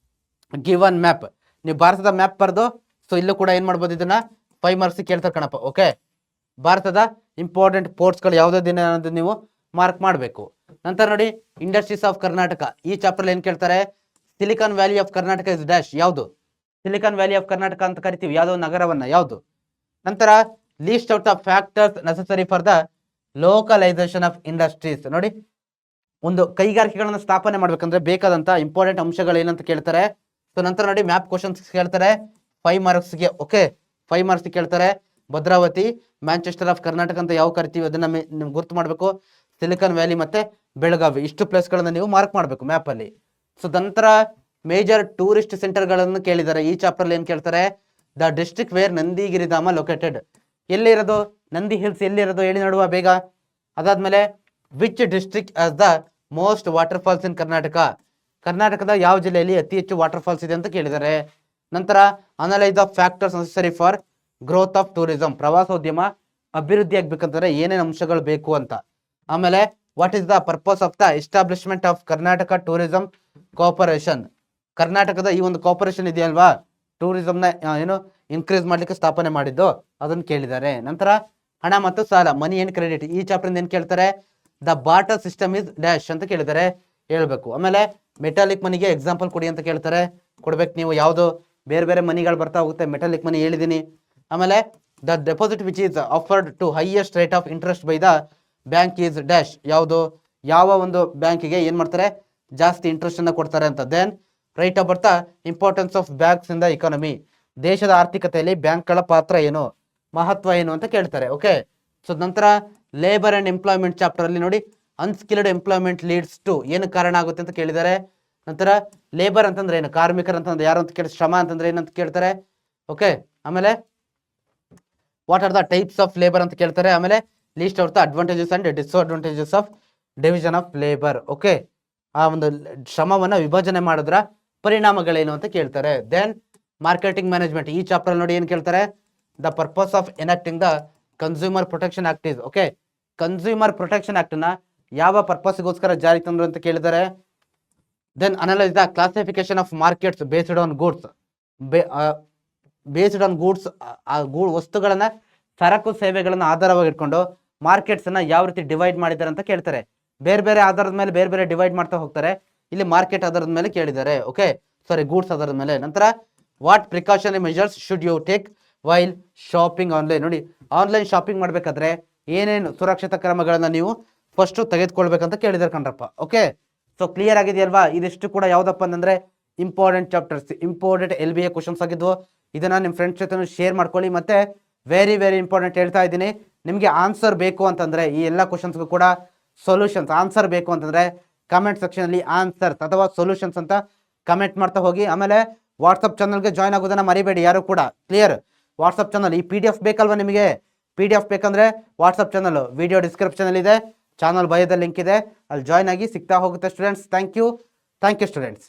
given map. ನೀವು ಭಾರತದ ಮ್ಯಾಪ್ ಬರೆದು ಸೊ ಇಲ್ಲೂ ಕೂಡ ಏನು ಮಾಡ್ಬೋದು, ಇದನ್ನ 5 ಮಾರ್ಕ್ಸ್ ಕೇಳ್ತಾರೆ ಕಣಪ್ಪ. ಓಕೆ, ಭಾರತದ ಇಂಪಾರ್ಟೆಂಟ್ ಪೋರ್ಟ್ಸ್ಗಳು ಯಾವುದೇ ದಿನ ಅನ್ನೋದು ನೀವು ಮಾರ್ಕ್ ಮಾಡಬೇಕು. ನಂತರ ನೋಡಿ ಇಂಡಸ್ಟ್ರೀಸ್ ಆಫ್ ಕರ್ನಾಟಕ. ಈ ಚಾಪ್ಟರ್ ಏನು ಕೇಳ್ತಾರೆ, silicon valley of Karnataka is dash. ಯಾವುದು ಸಿಲಿಕಾನ್ ವ್ಯಾಲಿ ಆಫ್ ಕರ್ನಾಟಕ ಅಂತ ಕರಿತೀವಿ, ಯಾವುದೋ ನಗರವನ್ನ, ಯಾವುದು. ನಂತರ list out the factors necessary for the localisation of industries. ನೋಡಿ, ಒಂದು ಕೈಗಾರಿಕೆಗಳನ್ನು ಸ್ಥಾಪನೆ ಮಾಡ್ಬೇಕಂದ್ರೆ ಬೇಕಾದಂತ ಇಂಪಾರ್ಟೆಂಟ್ ಅಂಶಗಳು ಏನಂತ ಕೇಳ್ತಾರೆ. ಸೊ ನಂತರ ನೋಡಿ ಮ್ಯಾಪ್ ಕ್ವಶನ್ಸ್ ಕೇಳ್ತಾರೆ 5 ಮಾರ್ಕ್ಸ್ಗೆ. ಓಕೆ, 5 ಮಾರ್ಕ್ಸ್ ಕೇಳ್ತಾರೆ. ಭದ್ರಾವತಿ, ಮ್ಯಾಂಚೆಸ್ಟರ್ ಆಫ್ ಕರ್ನಾಟಕ ಅಂತ ಯಾವ ಕರಿತೀವಿ ಅದನ್ನ ನಿಮ್ಗೆ ಗುರ್ತು ಮಾಡಬೇಕು. ಸಿಲಿಕಾನ್ ವ್ಯಾಲಿ ಮತ್ತೆ ಬೆಳಗಾವಿ, ಇಷ್ಟು ಪ್ಲೇಸ್ಗಳನ್ನ ನೀವು ಮಾರ್ಕ್ ಮಾಡಬೇಕು ಮ್ಯಾಪ್ ಅಲ್ಲಿ. ಸೊ ನಂತರ ಮೇಜರ್ ಟೂರಿಸ್ಟ್ ಸೆಂಟರ್ಗಳನ್ನು ಕೇಳಿದ್ದಾರೆ. ಈ ಚಾಪ್ಟರ್ ಏನ್ ಕೇಳ್ತಾರೆ, the district where Nandigiridhama located. ಎಲ್ಲಿರೋದು ನಂದಿ ಹಿಲ್ಸ್, ಎಲ್ಲಿರೋದು ಹೇಳಿ ನೋಡುವ ಬೇಗ. ಅದಾದ್ಮೇಲೆ which district has the most waterfalls in Karnataka. ಕರ್ನಾಟಕದ ಯಾವ ಜಿಲ್ಲೆಯಲ್ಲಿ ಅತಿ ಹೆಚ್ಚು ವಾಟರ್ ಫಾಲ್ಸ್ ಇದೆ ಅಂತ ಕೇಳಿದ್ದಾರೆ. ನಂತರ analyse the factors necessary for growth of tourism. ಪ್ರವಾಸೋದ್ಯಮ ಅಭಿವೃದ್ಧಿ ಆಗ್ಬೇಕಂತಂದ್ರೆ ಏನೇನು ಅಂಶಗಳು ಬೇಕು ಅಂತ. ಆಮೇಲೆ what is the purpose of the establishment of Karnataka tourism corporation. ಕರ್ನಾಟಕದ ಈ ಒಂದು ಕಾರ್ಪೊರೇಷನ್ ಇದೆಯಲ್ವಾ, ಟೂರಿಸಂನ ಏನು ಇನ್ಕ್ರೀಸ್ ಮಾಡ್ಲಿಕ್ಕೆ ಸ್ಥಾಪನೆ ಮಾಡಿದ್ದು, ಅದನ್ನು ಕೇಳಿದ್ದಾರೆ. ನಂತರ ಹಣ ಮತ್ತು ಸಾಲ, ಮನಿ ಅಂಡ್ ಕ್ರೆಡಿಟ್. ಈ ಚಾಪ್ಟರ್ ಏನ್ ಕೇಳ್ತಾರೆ, ದ ಬಾಟರ್ ಸಿಸ್ಟಮ್ ಇಸ್ ಡ್ಯಾಶ್ ಅಂತ ಕೇಳಿದ್ದಾರೆ, ಹೇಳ್ಬೇಕು. ಆಮೇಲೆ ಮೆಟಾಲಿಕ್ ಮನಿಗೆ ಎಕ್ಸಾಂಪಲ್ ಕೊಡಿ ಅಂತ ಕೇಳ್ತಾರೆ, ಕೊಡ್ಬೇಕು ನೀವು. ಯಾವುದು ಬೇರೆ ಬೇರೆ ಮನಿಗಳು ಬರ್ತಾ ಹೋಗುತ್ತೆ, ಮೆಟಾಲಿಕ್ ಮನಿ ಹೇಳಿದೀನಿ. ಆಮೇಲೆ the deposit which is offered to highest rate of interest by the bank is dash. ಯಾವುದು ಯಾವ ಒಂದು ಬ್ಯಾಂಕಿಗೆ ಏನ್ ಮಾಡ್ತಾರೆ, ಜಾಸ್ತಿ ಇಂಟ್ರೆಸ್ಟ್ ಅನ್ನ ಕೊಡ್ತಾರೆ ಅಂತ. Then write about the importance of banks in the economy. ದೇಶದ ಆರ್ಥಿಕತೆಯಲ್ಲಿ ಬ್ಯಾಂಕ್ಗಳ ಪಾತ್ರ ಏನು, ಮಹತ್ವ ಏನು ಅಂತ ಕೇಳ್ತಾರೆ. ಓಕೆ, ಸೊ ನಂತರ ಲೇಬರ್ ಅಂಡ್ ಎಂಪ್ಲಾಯ್ಮೆಂಟ್ ಚಾಪ್ಟರ್ ಅಲ್ಲಿ ನೋಡಿ ಅನ್ಸ್ಕಿಲ್ಡ್ ಎಂಪ್ಲಾಯ್ಮೆಂಟ್ ಲೀಡ್ಸ್ ಟು, ಏನು ಕಾರಣ ಆಗುತ್ತೆ ಅಂತ ಕೇಳಿದ್ದಾರೆ. ನಂತರ ಲೇಬರ್ ಅಂತಂದ್ರೆ ಏನು, ಕಾರ್ಮಿಕರ ಅಂತಂದ್ರೆ ಯಾರು ಅಂತ ಕೇಳಿ, ಶ್ರಮ ಅಂತಂದ್ರೆ ಏನಂತ ಕೇಳ್ತಾರೆ. ಓಕೆ, ಆಮೇಲೆ what are the types of labour ಅಂತ ಕೇಳ್ತಾರೆ. ಆಮೇಲೆ list out the advantages and disadvantages of division of labour. Okay, ಆ ಒಂದು ಶ್ರಮವನ್ನ ವಿಭಜನೆ ಮಾಡೋದ್ರ ಪರಿಣಾಮಗಳೇನು ಅಂತ ಕೇಳ್ತಾರೆ. Then marketing management. ಈ ಚಾಪ್ಟರ್ ನೋಡಿ ಏನ್ ಕೇಳ್ತಾರೆ, the purpose of enacting the consumer protection act is. Okay, consumer protection act ನ ಯಾವ ಪರ್ಪಸ್ಗೋಸ್ಕರ ಜಾರಿ ತಂದ್ರು ಅಂತ ಕೇಳಿದ್ದಾರೆ. Then analyse the classification of markets based on goods. Based on goods, ವಸ್ತುಗಳನ್ನ, ಸರಕು ಸೇವೆಗಳನ್ನ ಆಧಾರವಾಗಿ ಇಟ್ಕೊಂಡು ಮಾರ್ಕೆಟ್ಸ್ ಅನ್ನ ಯಾವ ರೀತಿ ಡಿವೈಡ್ ಮಾಡಿದ್ದಾರೆ ಅಂತ ಕೇಳ್ತಾರೆ. ಬೇರೆ ಬೇರೆ ಆಧಾರದ ಮೇಲೆ ಬೇರೆ ಬೇರೆ ಡಿವೈಡ್ ಮಾಡ್ತಾ ಹೋಗ್ತಾರೆ. ಇಲ್ಲಿ ಮಾರ್ಕೆಟ್ ಆಧಾರದ ಮೇಲೆ ಕೇಳಿದ್ದಾರೆ. ಓಕೆ, ಸಾರಿ, ಗೂಡ್ಸ್ ಆಧಾರದ ಮೇಲೆ. ನಂತರ what precautionary measures should you take while shopping online. ನೋಡಿ, ಆನ್ಲೈನ್ ಶಾಪಿಂಗ್ ಮಾಡ್ಬೇಕಾದ್ರೆ ಏನೇನು ಸುರಕ್ಷತಾ ಕ್ರಮಗಳನ್ನ ನೀವು ಫಸ್ಟ್ ತೆಗೆದುಕೊಳ್ಬೇಕಂತ ಕೇಳಿದಾರೆ ಕಣ್ರಪ್ಪ. ಓಕೆ, ಸೊ ಕ್ಲಿಯರ್ ಆಗಿದೆಯಲ್ವಾ. ಇದಿಷ್ಟು ಕೂಡ ಯಾವ್ದಪ್ಪ ಅಂತಂದ್ರೆ important chapters, important LBA questions ಆಗಿದ್ವು. ಇದನ್ನ ನಿಮ್ಮ ಫ್ರೆಂಡ್ಸ್ ಜೊತೆ ಶೇರ್ ಮಾಡ್ಕೊಳ್ಳಿ. ಮತ್ತೆ ವೆರಿ ವೆರಿ ಇಂಪಾರ್ಟೆಂಟ್ ಹೇಳ್ತಾ ಇದ್ದೀನಿ, ನಿಮಗೆ ಆನ್ಸರ್ ಬೇಕು ಅಂತಂದ್ರೆ ಈ ಎಲ್ಲ ಕ್ವಶನ್ಸ್ಗೂ ಕೂಡ ಸೊಲ್ಯೂಷನ್ಸ್, ಆನ್ಸರ್ ಬೇಕು ಅಂತಂದ್ರೆ ಕಮೆಂಟ್ ಸೆಕ್ಷನ್ ಅಲ್ಲಿ ಆನ್ಸರ್ಸ್ ಅಥವಾ ಸೊಲ್ಯೂಷನ್ಸ್ ಅಂತ ಕಮೆಂಟ್ ಮಾಡ್ತಾ ಹೋಗಿ. ಆಮೇಲೆ ವಾಟ್ಸಪ್ ಚಾನಲ್ಗೆ ಜಾಯ್ನ್ ಆಗೋದನ್ನ ಮರಿಬೇಡಿ ಯಾರು ಕೂಡ. ಕ್ಲಿಯರ್, ವಾಟ್ಸಪ್ ಚಾನಲ್ ಈ PDF ಬೇಕಲ್ವಾ ನಿಮಗೆ, PDF ಬೇಕಂದ್ರೆ ವಾಟ್ಸಪ್ ಚಾನಲ್ ವಿಡಿಯೋ ಡಿಸ್ಕ್ರಿಪ್ಷನ್ ಅಲ್ಲಿ ಇದೆ, ಚಾನಲ್ ಬಯೋದಲ್ಲಿ ಲಿಂಕ್ ಇದೆ, ಅಲ್ಲಿ ಜಾಯ್ನ್ ಆಗಿ ಸಿಗ್ತಾ ಹೋಗುತ್ತೆ ಸ್ಟೂಡೆಂಟ್ಸ್. Thank you students.